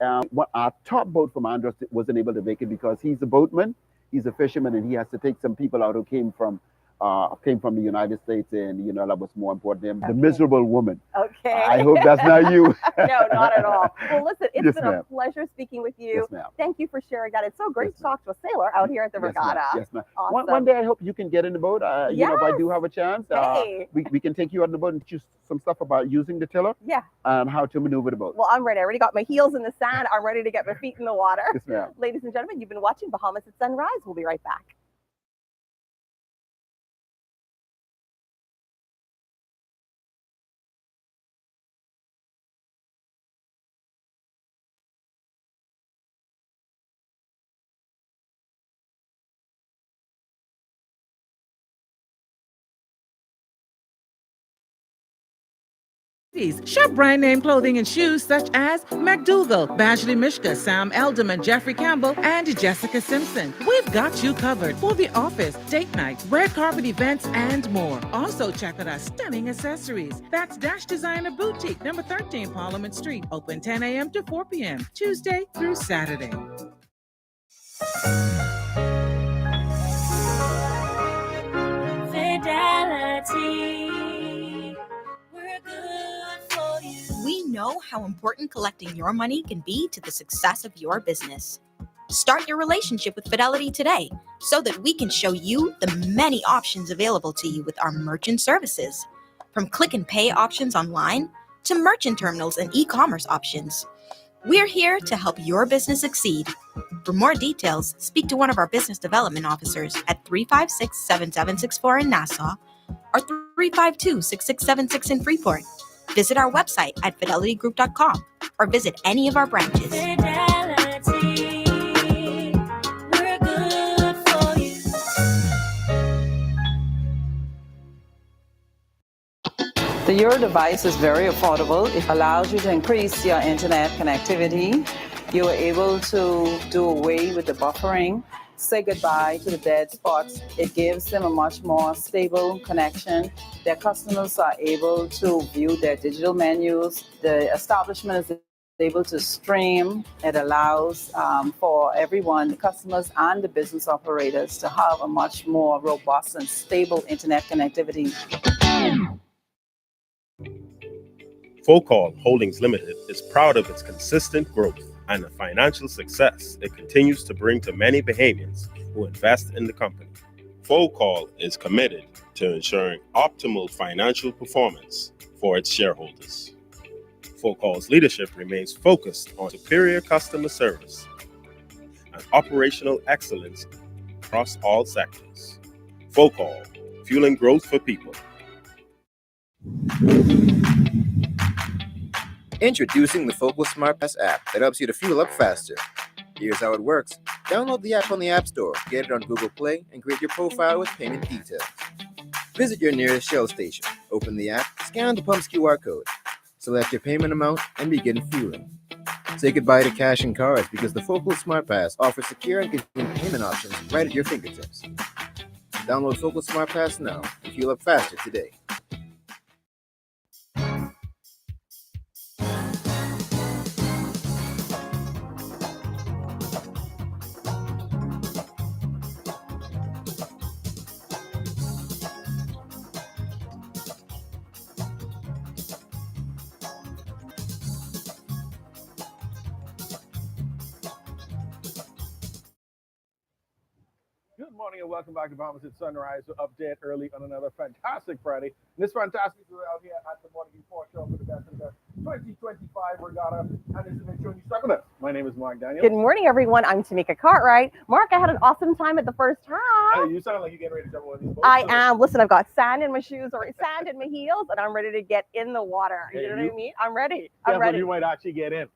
U: Our top boat from Andros wasn't able to make it because he's a boatman, he's a fisherman, and he has to take some people out who came from the United States, and that was more important to him. The miserable woman.
C: Okay.
U: I hope that's not you.
C: No, not at all. Well, listen, it's
U: Yes,
C: been
U: ma'am.
C: a pleasure speaking with you.
U: Yes, ma'am.
C: Thank you for sharing that. It's so great to talk to a sailor out here at the
U: Yes, ma'am.
C: regatta.
U: Yes, ma'am.
C: Awesome.
U: One day I hope you can get in the boat. If I do have a chance,
C: Hey.
U: we can take you on the boat and choose some stuff about using the tiller.
C: Yeah.
U: And how to maneuver the boat.
C: Well, I'm ready. I already got my heels in the sand. I'm ready to get my feet in the water.
U: Yes, ma'am.
C: Ladies and gentlemen, you've been watching Bahamas at Sunrise. We'll be right back.
J: Shop brand name clothing and shoes such as McDougal, Bashley Mishka, Sam Elderman, Jeffrey Campbell, and Jessica Simpson. We've got you covered for the office, date night, red carpet events, and more. Also check out our stunning accessories. That's Dash Designer Boutique, number 13 Parliament Street, open 10 a.m. to 4 p.m., Tuesday through Saturday.
K: Fidelity. We're good for you. We know how important collecting your money can be to the success of your business. Start your relationship with Fidelity today so that we can show you the many options available to you with our merchant services. From click and pay options online to merchant terminals and e-commerce options. We're here to help your business succeed. For more details, speak to one of our business development officers at 356-7764 in Nassau or 352-6676 in Freeport. Visit our website at fidelitygroup.com or visit any of our branches. Fidelity, we're good for you.
L: The Your device is very affordable. It allows you to increase your internet connectivity. You are able to do away with the buffering, say goodbye to the dead spots. It gives them a much more stable connection. Their customers are able to view their digital menus. The establishment is able to stream. It allows for everyone, the customers and the business operators, to have a much more robust and stable internet connectivity.
M: Focal Holdings Limited is proud of its consistent growth and the financial success it continues to bring to many Bahamians who invest in the company. Focal is committed to ensuring optimal financial performance for its shareholders. Focal's leadership remains focused on superior customer service and operational excellence across all sectors. Focal, fueling growth for people.
N: Introducing the Focal Smart Pass app that helps you to fuel up faster. Here's how it works. Download the app on the App Store, get it on Google Play, and create your profile with payment details. Visit your nearest Shell station, open the app, scan the pump's QR code, select your payment amount, and begin fueling. Say goodbye to cash and cards because the Focal Smart Pass offers secure and convenient payment options right at your fingertips. Download Focal Smart Pass now and fuel up faster today.
Q: Good morning and welcome back to Bahamas at Sunrise. We're up dead early on another fantastic Friday. And this fantastic we're out here at the Morning Report Show for the best of the best 2025 regatta. And this is make sure you stuck with us. My name is Mark Daniel.
C: Good morning, everyone. I'm Tamika Cartwright. Mark, I had an awesome time at the first half.
Q: You sound like you're getting ready to jump on these boats.
C: I am. Listen, I've got sand in my shoes or sand in my heels, and I'm ready to get in the water.
Q: Hey,
C: you know what I mean? I'm ready.
Q: Yeah,
C: I'm ready.
Q: you might actually get in.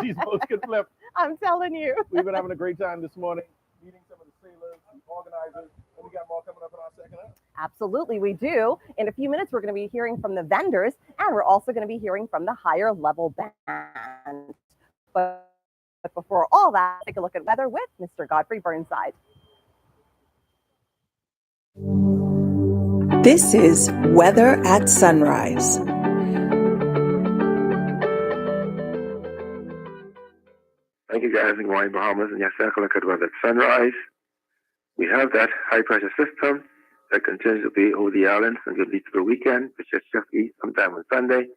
Q: These boats can flip.
C: I'm telling you.
Q: We've been having a great time this morning, meeting some of the sailors, the organizers, and we got more coming up in our second half.
C: Absolutely, we do. In a few minutes, we're going to be hearing from the vendors, and we're also going to be hearing from the higher level band. But before all that, take a look at weather with Mr. Godfrey Burnside.
E: This is Weather at Sunrise.
H: Thank you guys, and good morning, Bahamas, and yes, take a look at weather at sunrise. We have that high pressure system that continues to be over the islands and will lead to the weekend, which should shift east sometime on Sunday,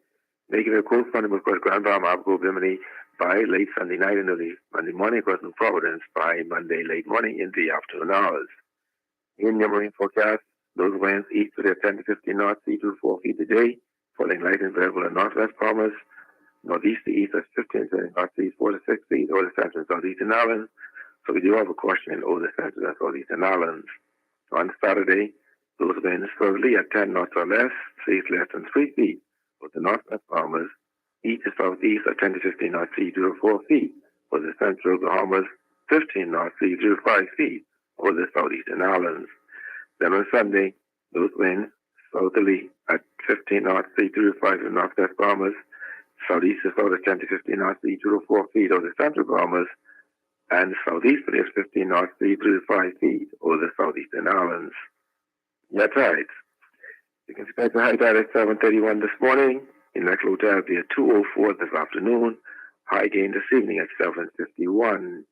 H: making it a cold front across Grand Bahama, Abaco, Bimini by late Sunday night and early Monday morning across New Providence by Monday late morning into the afternoon hours. In your marine forecast, those winds east to their 10 to 15 knots, 3 to 4 feet a day, falling light and variable in northwest Bahamas, northeast to east at 15 to 20 knots, 4 to 6 feet over the central and southeastern islands. So we do have a caution over the central and southeastern islands. On Saturday, those winds southerly at 10 knots or less, seas less than 3 feet for the northwest Bahamas, east to southeast at 10 to 15 knots, 3 to 4 feet for the central Bahamas, 15 knots, 3 to 5 feet over the southeastern islands. Then on Sunday, those winds southerly at 15 knots, 3 to 5 in northwest Bahamas, southeast to south at 10 to 15 knots, 3 to 4 feet over the central Bahamas, and southeasterly at 15 knots, 3 to 5 feet over the southeastern islands. Your tides. You can expect a high tide at 7:31 this morning. In that low tide will be at 2:04 this afternoon. High gain this evening at 7:51.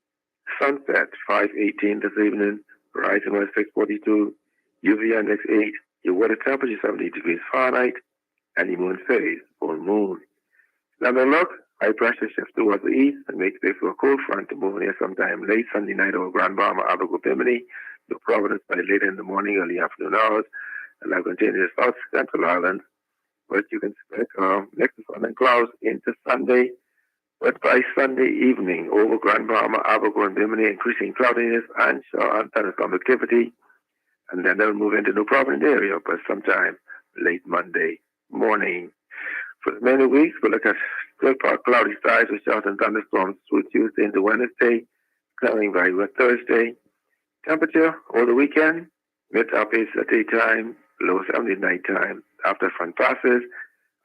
H: Sunset 5:18 this evening. Rising at 6:42. UV index 8. Your water temperature 70 degrees Fahrenheit. And the moon phase, full moon. Another look, high pressure shifts towards the east and makes way for a cold front to move near sometime late Sunday night over Grand Bahama, Abaco, Bimini, to Providence by later in the morning, early afternoon hours, and now continue to South Central Island. But you can expect mix of sun and clouds into Sunday. But by Sunday evening, over Grand Bahama, Abaco, and Bimini, increasing cloudiness and shower and thunderstorm activity. And then they'll move into New Providence area by sometime late Monday morning. For the remaining weeks, we'll look at still cloudy skies with showers and thunderstorms through Tuesday into Wednesday, clearing by Thursday. Temperature over the weekend, mid to upper 80s at daytime, low 70s nighttime. After front passes,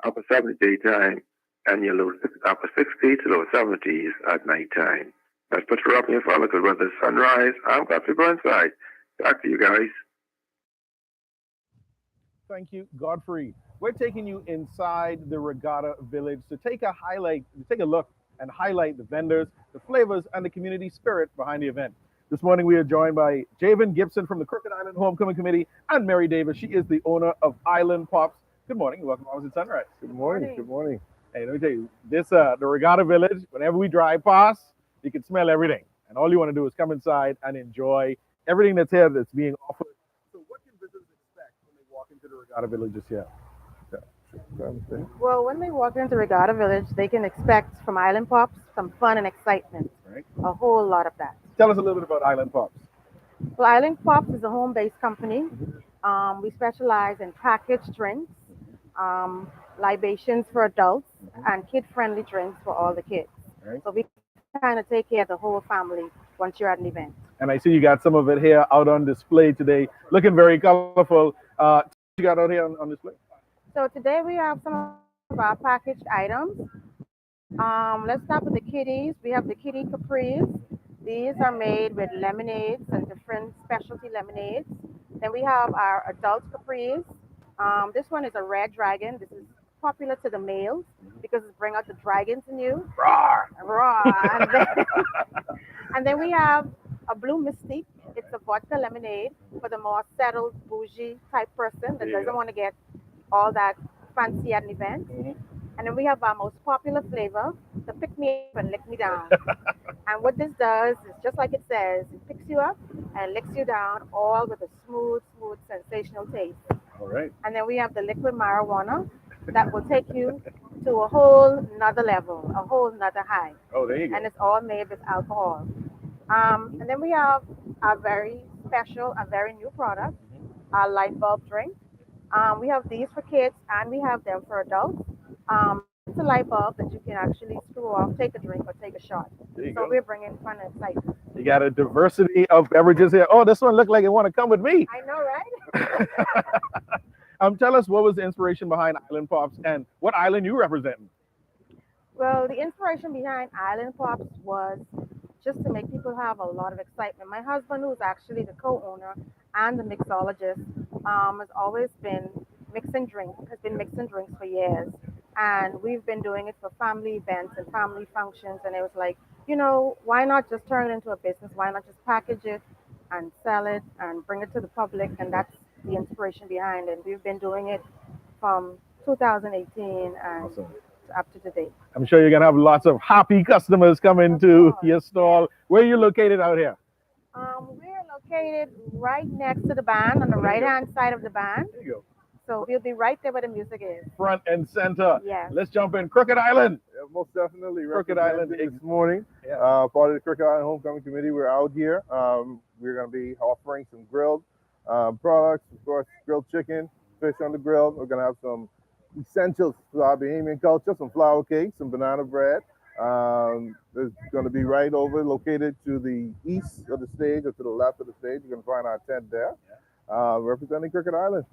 H: upper 70s daytime, and your upper 60s to low 70s at nighttime. That's put her up in your follow good weather sunrise. I'm Godfrey Burnside. Back to you guys.
Q: Thank you, Godfrey. We're taking you inside the Regatta Village to take a look and highlight the vendors, the flavors, and the community spirit behind the event. This morning we are joined by Javen Gibson from the Crooked Island Homecoming Committee and Mary Davis. She is the owner of Island Pops. Good morning. Welcome to Bahamas at Sunrise.
D: Good morning. Good morning.
Q: Hey, let me tell you, this the Regatta Village, whenever we drive past, you can smell everything. And all you want to do is come inside and enjoy everything that's here that's being offered. So what can visitors expect when they walk into the Regatta Village this year?
V: Well, when they walk into Regatta Village, they can expect from Island Pops some fun and excitement.
Q: Right.
V: A whole lot of that.
Q: Tell us a little bit about Island Pops.
V: Well, Island Pops is a home-based company. We specialize in packaged drinks, libations for adults, and kid-friendly drinks for all the kids.
Q: Right.
V: So we kind of take care of the whole family once you're at an event.
Q: And I see you got some of it here out on display today, looking very colorful. You got out here on display?
V: So today we have some of our packaged items. Let's start with the kiddies. We have the kiddie capris. These are made with lemonades and different specialty lemonades. Then we have our adult capris. This one is a red dragon. This is popular to the males because it brings out the dragons in you.
Q: Roar!
V: Roar! And then we have a blue mystique. It's a vodka lemonade for the more settled, bougie type person that doesn't want to get all that fancy at an event. And then we have our most popular flavor, the pick me up and lick me down. And what this does is just like it says, it picks you up and licks you down, all with a smooth, smooth, sensational taste.
Q: All right.
V: And then we have the liquid marijuana that will take you to a whole nother level, a whole nother high.
Q: Oh, there you go.
V: And it's all made with alcohol. And then we have a very special, a very new product, our light bulb drink. We have these for kids and we have them for adults. It's a light bulb that you can actually screw off, take a drink, or take a shot.
Q: There you
V: So
Q: go.
V: we're bringing fun and excitement.
Q: You got a diversity of beverages here. Oh, this one looked like it want to come with me.
V: I know, right?
Q: Tell us, what was the inspiration behind Island Pops and what island you representing?
V: Well, the inspiration behind Island Pops was just to make people have a lot of excitement. My husband, who's actually the co-owner and the mixologist, has always been has been mixing drinks for years. And we've been doing it for family events and family functions. And it was like, why not just turn it into a business? Why not just package it and sell it and bring it to the public? And that's the inspiration behind it. We've been doing it from 2018 and
Q: Awesome.
V: up to today.
Q: I'm sure you're going to have lots of happy customers coming to your stall. Where are you located out here?
V: We're located right next to the band, on the right-hand side of the band.
Q: There you go.
V: So we'll be right there where the music is.
Q: Front and center.
V: Yes.
Q: Let's jump in. Crooked Island.
D: Yeah, most definitely.
Q: Crooked Island
D: This morning, part of the Crooked Island Homecoming Committee, we're out here. We're going to be offering some grilled products, of course, grilled chicken, fish on the grill. We're going to have some essentials to our Bahamian culture, some flour cakes, some banana bread. It's going to be right over, located to the east of the stage or to the left of the stage. You can find our tent there. Representing Crooked Island,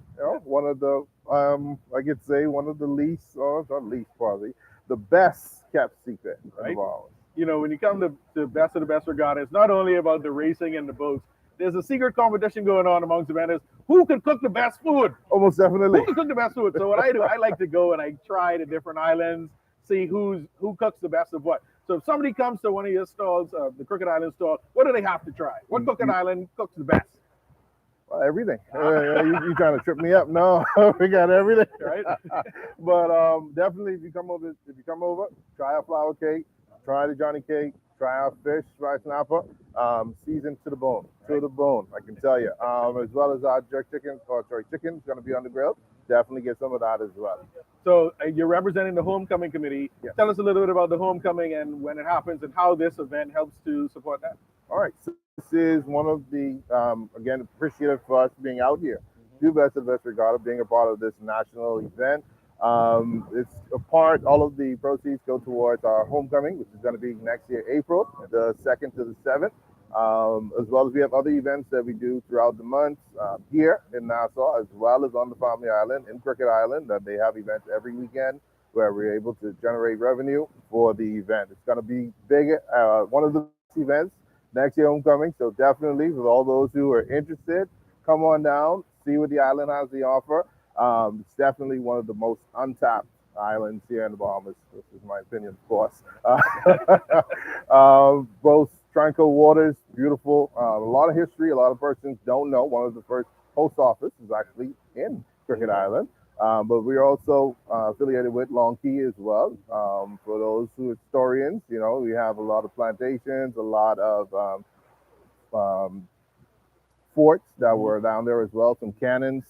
D: one of the, I could say, one of the least, or not least, probably, the best kept secret
Q: Right.
D: of ours.
Q: When you come to Best of the Best Regatta, it's not only about the racing and the boats. There's a secret competition going on amongst the vendors. Who can cook the best food?
D: Almost definitely.
Q: Who can cook the best food? So what I do, I like to go and I try the different islands, see who cooks the best of what. So if somebody comes to one of your stalls, the Crooked Island stall, what do they have to try? What Crooked Island cooks the best?
D: Well, everything. You trying to trip me up? No, we got everything.
Q: Right.
D: But definitely, if you come over, try our flour cake, try the Johnny cake, try our fish, try snapper, seasoned to the bone, I can tell you. As well as our chicken is going to be on the grill. Definitely get some of that as well.
Q: So you're representing the homecoming committee.
D: Yes.
Q: Tell us a little bit about the homecoming and when it happens and how this event helps to support that.
D: All right, so this is one of the, again, appreciative for us being out here. Do Best of the Best Regatta, being a part of this national event. It's a part, all of the proceeds go towards our homecoming, which is going to be next year, April, the 2nd to the 7th. As well as we have other events that we do throughout the month here in Nassau, as well as on the Family Island, in Crooked Island, that they have events every weekend where we're able to generate revenue for the event. It's going to be big, one of the best events next year homecoming. So definitely, with all those who are interested, come on down, see what the island has to offer. It's definitely one of the most untapped islands here in the Bahamas. This is my opinion, of course. Both tranquil waters, beautiful. A lot of history. A lot of persons don't know. One of the first post office is actually in Crooked Island. But we're also affiliated with Long Key as well. For those who are historians, we have a lot of plantations, a lot of forts that were down there as well, some cannons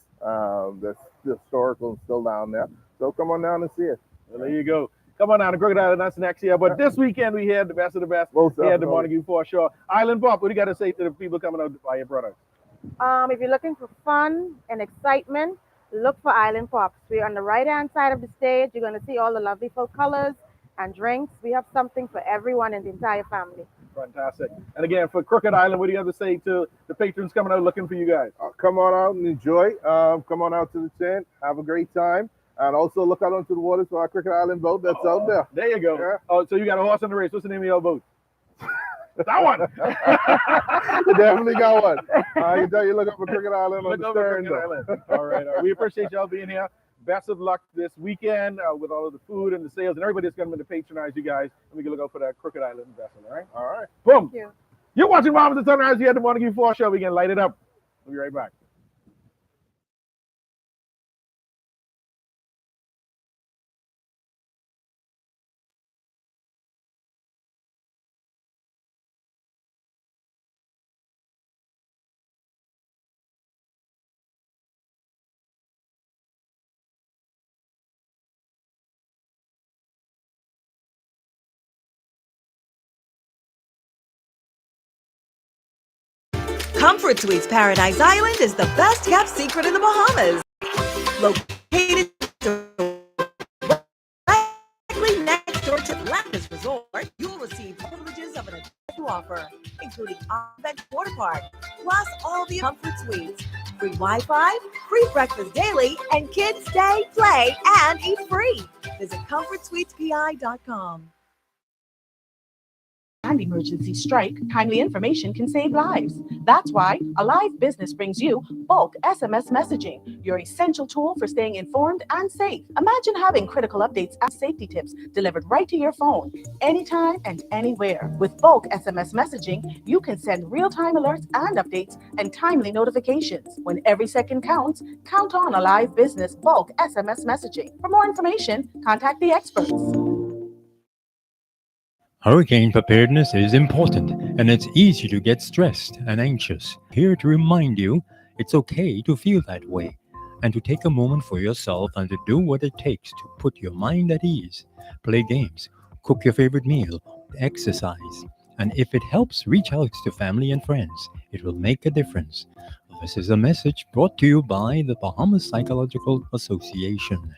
D: that's historical and still down there. So come on down and see it.
Q: Well, there you go. Come on down to Crooked Island. That's next year. But this weekend we had the Best of the Best. We had the Montague Foreshore Island Pop. What do you got to say to the people coming out to buy your products?
V: If you're looking for fun and excitement, look for Island Pops. We're on the right-hand side of the stage. You're going to see all the lovely full colors and drinks. We have something for everyone in the entire family.
Q: Fantastic. And again, for Crooked Island, what do you have to say to the patrons coming out looking for you guys?
D: Come on out and enjoy. Come on out to the tent. Have a great time. And also look out onto the waters for our Crooked Island boat that's out there.
Q: There you go.
D: Yeah.
Q: Oh, so you got a horse in the race. What's the name of your boat? That one.
D: You definitely got one. I can tell you, look up for Crooked Island on the stern.
Q: Crooked Island. All right. We appreciate y'all being here. Best of luck this weekend with all of the food and the sales and everybody that's coming to patronize you guys. And we can look out for that Crooked Island investment. All right.
D: All right.
Q: Boom.
V: Thank you.
Q: You're watching Bahamas at Sunrise. You had the Montague Foreshore. We can light it up. We'll be right back.
E: Comfort Suites Paradise Island is the best kept secret in the Bahamas. Located directly next door to Atlantis Resort, you'll receive privileges of an adventure offer, including on-bench water park, plus all the Comfort Suites, free Wi-Fi, free breakfast daily, and kids stay, play, and eat free. Visit comfortsuitespi.com.
F: And emergency strike, timely information can save lives. That's why Alive Business brings you bulk SMS messaging, your essential tool for staying informed and safe. Imagine having critical updates and safety tips delivered right to your phone, anytime and anywhere. With bulk SMS messaging, you can send real-time alerts and updates and timely notifications. When every second counts, count on Alive Business bulk SMS messaging. For more information, contact the experts.
G: Hurricane preparedness is important, and it's easy to get stressed and anxious. Here to remind you it's okay to feel that way, and to take a moment for yourself and to do what it takes to put your mind at ease. Play games, cook your favorite meal, exercise, and if it helps, reach out to family and friends. It will make a difference. This is a message brought to you by the Bahamas Psychological Association.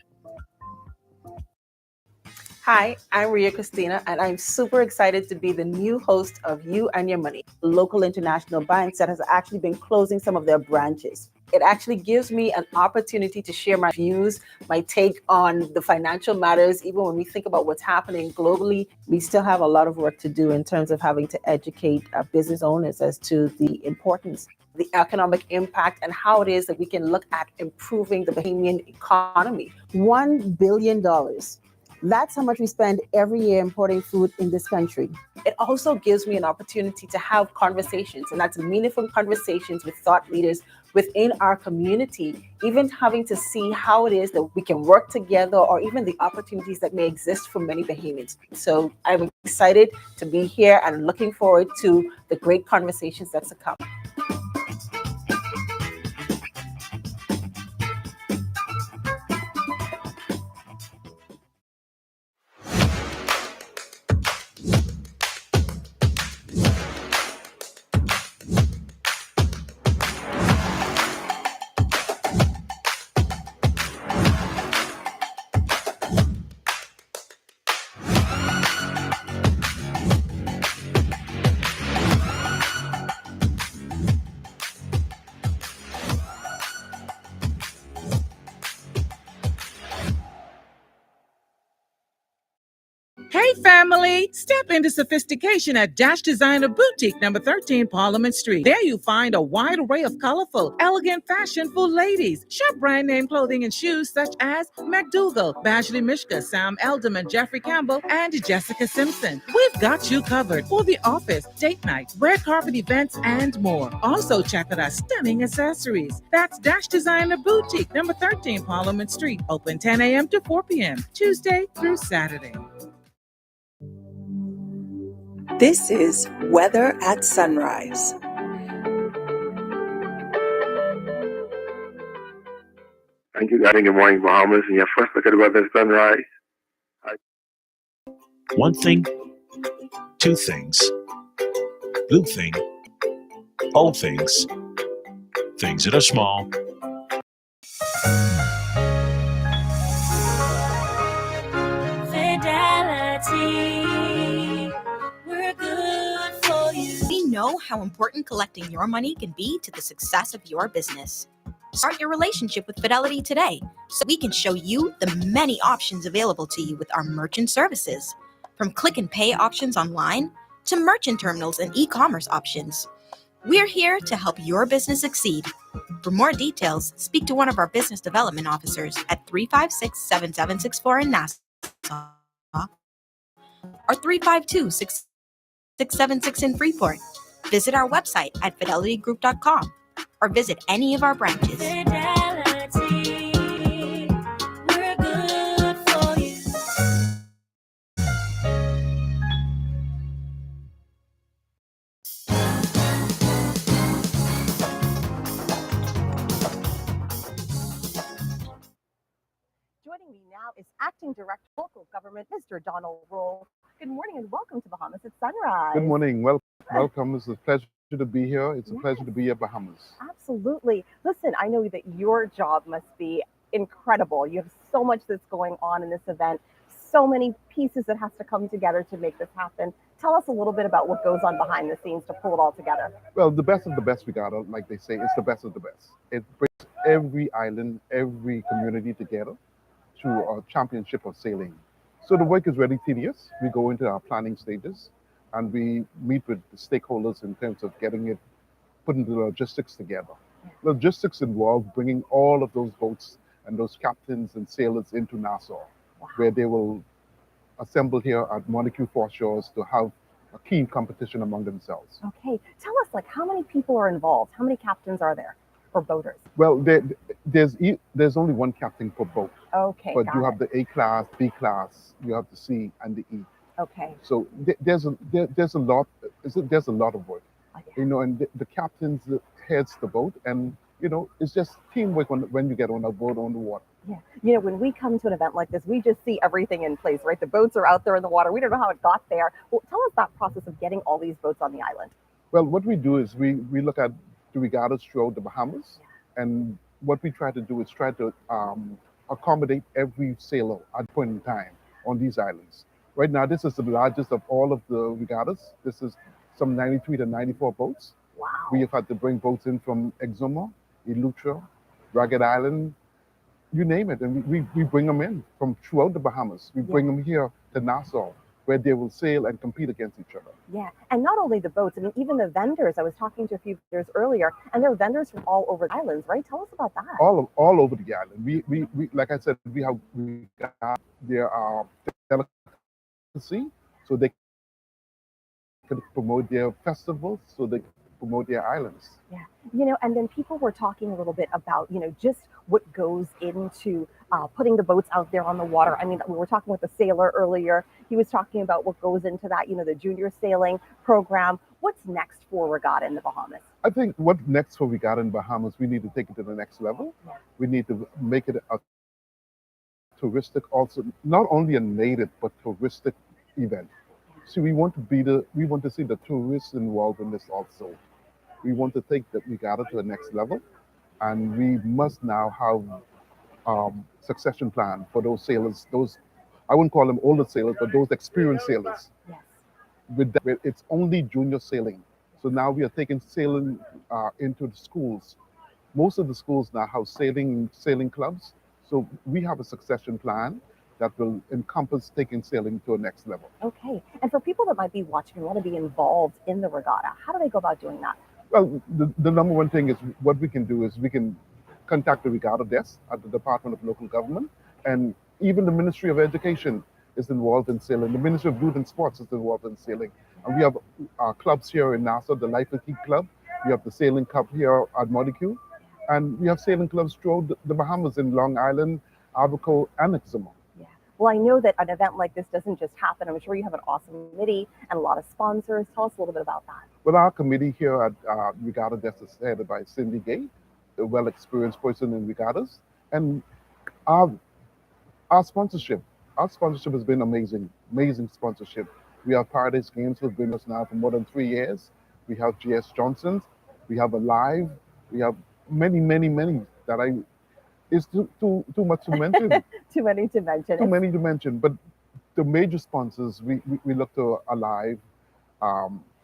T: Hi, I'm Ria Christina, and I'm super excited to be the new host of You and Your Money, a local international bank that has actually been closing some of their branches. It actually gives me an opportunity to share my views, my take on the financial matters. Even when we think about what's happening globally, we still have a lot of work to do in terms of having to educate business owners as to the importance, the economic impact, and how it is that we can look at improving the Bahamian economy. $1 billion. That's how much we spend every year importing food in this country. It also gives me an opportunity to have conversations, and that's meaningful conversations with thought leaders within our community, even having to see how it is that we can work together, or even the opportunities that may exist for many Bahamians. So I'm excited to be here and looking forward to the great conversations that's to come.
J: Hey family, step into sophistication at Dash Designer Boutique, number 13 Parliament Street. There you find a wide array of colorful, elegant fashion for ladies. Shop brand name clothing and shoes such as McDougall, Bashley Mishka, Sam Elderman, Jeffrey Campbell, and Jessica Simpson. We've got you covered for the office, date night, red carpet events, and more. Also check out our stunning accessories. That's Dash Designer Boutique, number 13 Parliament Street. Open 10 a.m. to 4 p.m., Tuesday through Saturday.
I: This is Weather at Sunrise.
H: Thank you, guys. Good morning, Bahamas. And your first look at the weather at sunrise.
S: One thing, two things. Blue thing, all things. Things that are small.
K: Fidelity, we're good for you. We know how important collecting your money can be to the success of your business. Start your relationship with Fidelity today so we can show you the many options available to you with our merchant services. From click and pay options online to merchant terminals and e-commerce options. We're here to help your business succeed. For more details, speak to one of our business development officers at 356-7764 in Nassau or 352-6676 in Freeport. Visit our website at fidelitygroup.com or visit any of our branches. Fidelity, we're good for you.
C: Joining me now is Acting Director of Local Government, Mr. Donald Roll. Good morning and welcome to Bahamas at Sunrise.
O: Good morning. Welcome. It's a pleasure
D: to be here. It's a pleasure to be at Bahamas.
C: Absolutely. Listen, I know that your job must be incredible. You have so much that's going on in this event, so many pieces that has to come together to make this happen. Tell us a little bit about what goes on behind the scenes to pull it all together.
D: Well, the best of the best regatta, like they say, it's the best of the best. It brings every island, every community together to a championship of sailing. So the work is really tedious. We go into our planning stages and we meet with the stakeholders in terms of getting it, putting the logistics together. Logistics involve bringing all of those boats and those captains and sailors into Nassau, where they will assemble here at Montague Foreshores to have a keen competition among themselves.
C: Okay, tell us like how many people are involved? How many captains are there for boaters?
D: Well, there's only one captain per boat.
C: Okay,
D: But
C: got
D: you have
C: it.
D: the A class, B class, you have the C and the E.
C: Okay.
D: So there's a lot. There's a lot of work, you know, and the captains heads the boat, and you know it's just teamwork when you get on a boat on the water.
C: Yeah. You know, when we come to an event like this, we just see everything in place, right? The boats are out there in the water. We don't know how it got there. Well, tell us that process of getting all these boats on the island.
D: Well, what we do is we look at the regattas throughout the Bahamas, and what we try to do is try to accommodate every sailor at a point in time on these islands. Right now, this is the largest of all of the regattas. This is some 93 to 94 boats.
C: Wow.
D: We have had to bring boats in from Exuma, Eleuthera, Ragged Island, you name it, and we bring them in from throughout the Bahamas. We bring them here to Nassau, where they will sail and compete against each other.
C: Yeah, and not only the boats, I mean, even the vendors. I was talking to a few vendors earlier, and there are vendors from all over the islands, right? Tell us about that.
D: All over the island. We like I said, we got there are delicacy, so they can promote their festivals, so they can promote their islands.
C: Yeah, you know, and then people were talking a little bit about, you know, just what goes into putting the boats out there on the water. I mean, we were talking with a sailor earlier. He was talking about what goes into that, you know, the junior sailing program. What's next for regatta in the Bahamas?
D: I think what next for regatta in Bahamas, we need to take it to the next level.
C: Yeah.
D: We need to make it a touristic, also not only a native but touristic event. So we want to see the tourists involved in this also. We want to take the regatta to the next level, and we must now have succession plan for those sailors. Those I wouldn't call them older sailors, but those experienced sailors.
C: Yes.
D: With that, it's only junior sailing. So now we are taking sailing into the schools. Most of the schools now have sailing clubs. So we have a succession plan that will encompass taking sailing to a next level.
C: Okay, and for people that might be watching and want to be involved in the regatta, how do they go about doing that?
D: Well, the number one thing is what we can do is we can contact the regatta desk at the Department of Local Government, and even the Ministry of Education is involved in sailing. The Ministry of Youth and Sports is involved in sailing. And we have clubs here in Nassau, the Life and Key Club. We have the Sailing Club here at Montague. And we have sailing clubs throughout the Bahamas in Long Island, Abaco, and Exuma.
C: Yeah. Well, I know that an event like this doesn't just happen. I'm sure you have an awesome committee and a lot of sponsors. Tell us a little bit about that.
D: Well, our committee here at Regatta Desk is headed by Cindy Gay, a well-experienced person in regattas. And our sponsorship has been amazing sponsorship. We have Paradise Games who've been with us now for more than 3 years. We have GS Johnson's, we have Alive, we have many that it's too much to mention.
C: Too many to mention.
D: Too many to mention. But the major sponsors, we look to Alive,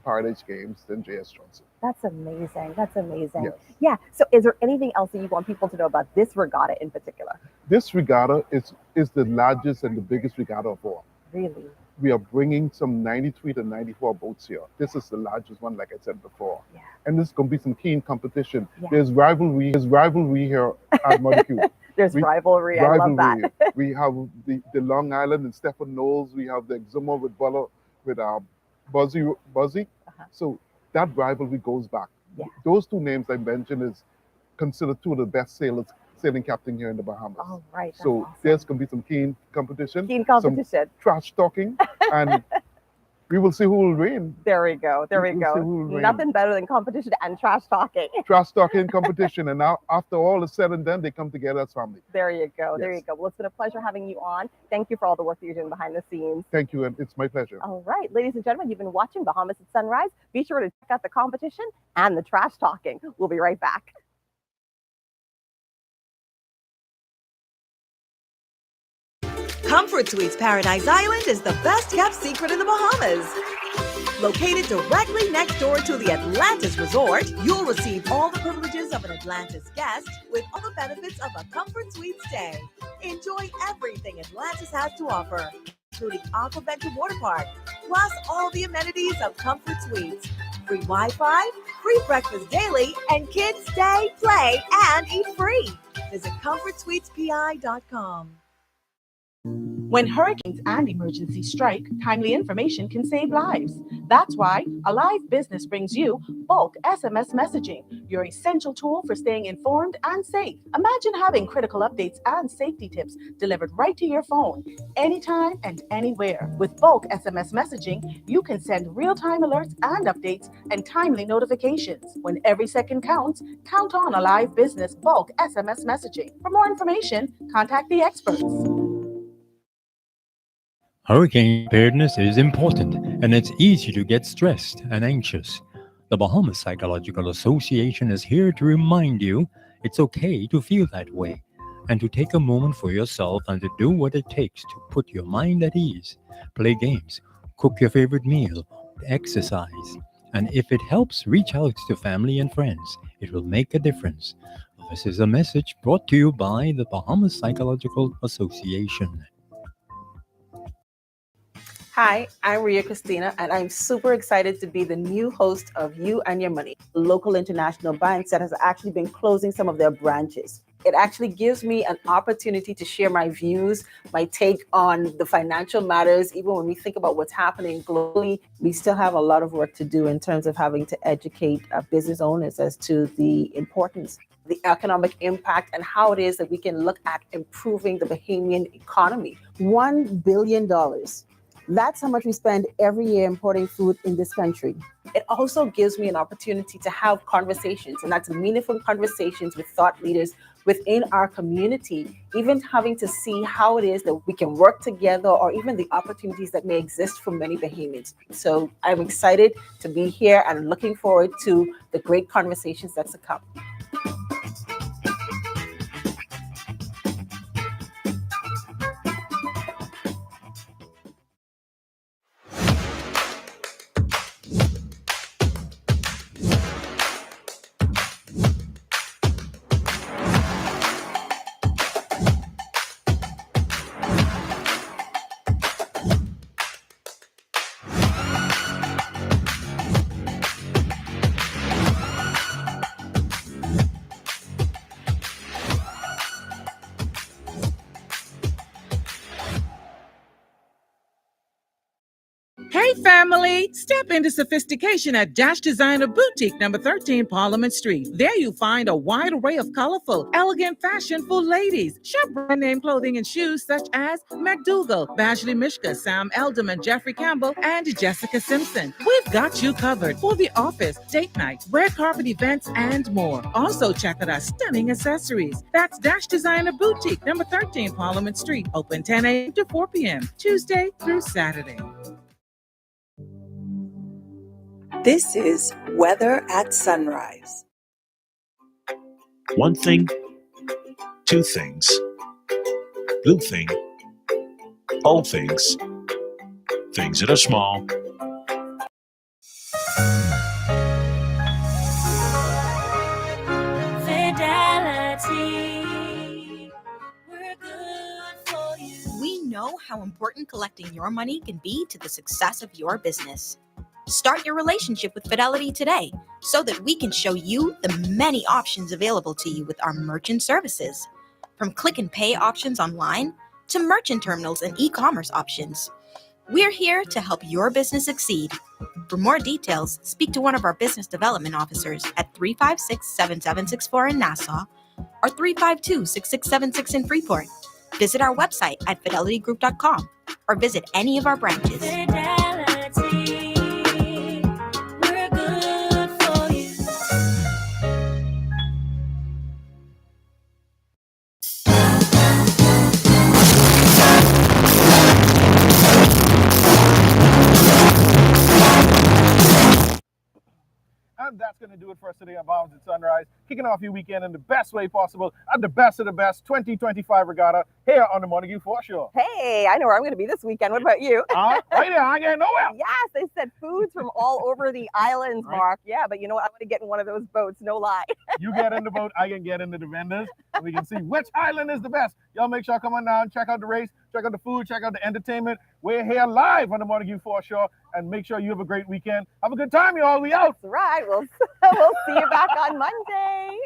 D: Paradise Games, then JS Johnson.
C: That's amazing. That's amazing.
D: Yes.
C: Yeah. So is there anything else that you want people to know about this regatta in particular?
D: This regatta is the largest and the biggest regatta of all.
C: Really?
D: We are bringing some 93 to 94 boats here. This is the largest one, like I said before.
C: Yeah.
D: And this is going to be some keen competition.
C: Yeah.
D: There's rivalry here at Montague.
C: There's rivalry. I love that.
D: We have the Long Island and Stephen Knowles. We have the Exuma with Buzzy. So that rivalry goes back.
C: Yeah.
D: Those two names I mentioned is considered two of the best sailing captain here in the Bahamas.
C: Oh, right.
D: So there's going to be some keen competition.
C: Keen competition.
D: Some trash talking. And
P: we will see who will win.
C: There we go. There we
P: We'll
C: go.
P: see who will win.
C: Nothing better than competition and trash talking.
P: Trash talking competition, and now after all is said and done, they come together as family.
C: There you go. There
P: Yes.
C: you go. Well, it's been a pleasure having you on. Thank you for all the work that you're doing behind the scenes.
P: Thank you, and it's my pleasure.
C: All right, ladies and gentlemen, you've been watching Bahamas at Sunrise. Be sure to check out the competition and the trash talking. We'll be right back.
E: Comfort Suites Paradise Island is the best kept secret in the Bahamas. Located directly next door to the Atlantis Resort, you'll receive all the privileges of an Atlantis guest with all the benefits of a Comfort Suite stay. Enjoy everything Atlantis has to offer, including Aquaventure Water Park, plus all the amenities of Comfort Suites. Free Wi-Fi, free breakfast daily, and kids stay, play, and eat free. Visit ComfortSuitesPI.com.
F: When hurricanes and emergencies strike, timely information can save lives. That's why Alive Business brings you bulk SMS messaging, your essential tool for staying informed and safe. Imagine having critical updates and safety tips delivered right to your phone, anytime and anywhere. With bulk SMS messaging, you can send real-time alerts and updates and timely notifications. When every second counts, count on Alive Business bulk SMS messaging. For more information, contact the experts.
G: Hurricane preparedness is important, and it's easy to get stressed and anxious. The Bahamas Psychological Association is here to remind you it's okay to feel that way, and to take a moment for yourself and to do what it takes to put your mind at ease. Play games, cook your favorite meal, exercise, and if it helps, reach out to family and friends. It will make a difference. This is a message brought to you by the Bahamas Psychological Association.
T: Hi, I'm Ria Christina, and I'm super excited to be the new host of You and Your Money, a local international bank that has actually been closing some of their branches. It actually gives me an opportunity to share my views, my take on the financial matters. Even when we think about what's happening globally, we still have a lot of work to do in terms of having to educate business owners as to the importance, the economic impact, and how it is that we can look at improving the Bahamian economy. $1 billion. That's how much we spend every year importing food in this country. It also gives me an opportunity to have conversations, and that's meaningful conversations with thought leaders within our community, even having to see how it is that we can work together, or even the opportunities that may exist for many Bahamians. So I'm excited to be here and looking forward to the great conversations that's to come.
J: Hey family, step into sophistication at Dash Designer Boutique, number 13 Parliament Street. There you find a wide array of colorful, elegant fashion for ladies. Shop brand name clothing and shoes such as McDougall, Bashley Mishka, Sam Elderman, Jeffrey Campbell, and Jessica Simpson. We've got you covered for the office, date night, red carpet events, and more. Also check out our stunning accessories. That's Dash Designer Boutique, number 13 Parliament Street. Open 10 a.m. to 4 p.m., Tuesday through Saturday.
I: This is Weather at Sunrise.
S: One thing, two things. Blue thing, all things. Things that are small.
K: Fidelity, we're good for you. We know how important collecting your money can be to the success of your business. Start your relationship with Fidelity today so that we can show you the many options available to you with our merchant services. From click and pay options online to merchant terminals and e-commerce options. We're here to help your business succeed. For more details, speak to one of our business development officers at 356-7764 in Nassau or 352-6676 in Freeport. Visit our website at fidelitygroup.com or visit any of our branches. Fidelity.
Q: going to do it for us today on Bahamas at Sunrise, kicking off your weekend in the best way possible at the best of the best 2025 regatta here on the Montague Foreshore.
C: Hey, I know where I'm going to be this weekend. What about you?
Q: Right there, I ain't getting nowhere.
C: Yes, they said foods from all over the islands, Mark. Yeah, but you know what? I'm going to get in one of those boats, no lie.
Q: You get in the boat, I can get into the vendors, and we can see which island is the best. Y'all make sure come on down, check out the race, check out the food, check out the entertainment. We're here live on the Montague Foreshore, and make sure you have a great weekend. Have a good time, y'all. We out.
C: That's right. We'll see you back on Monday.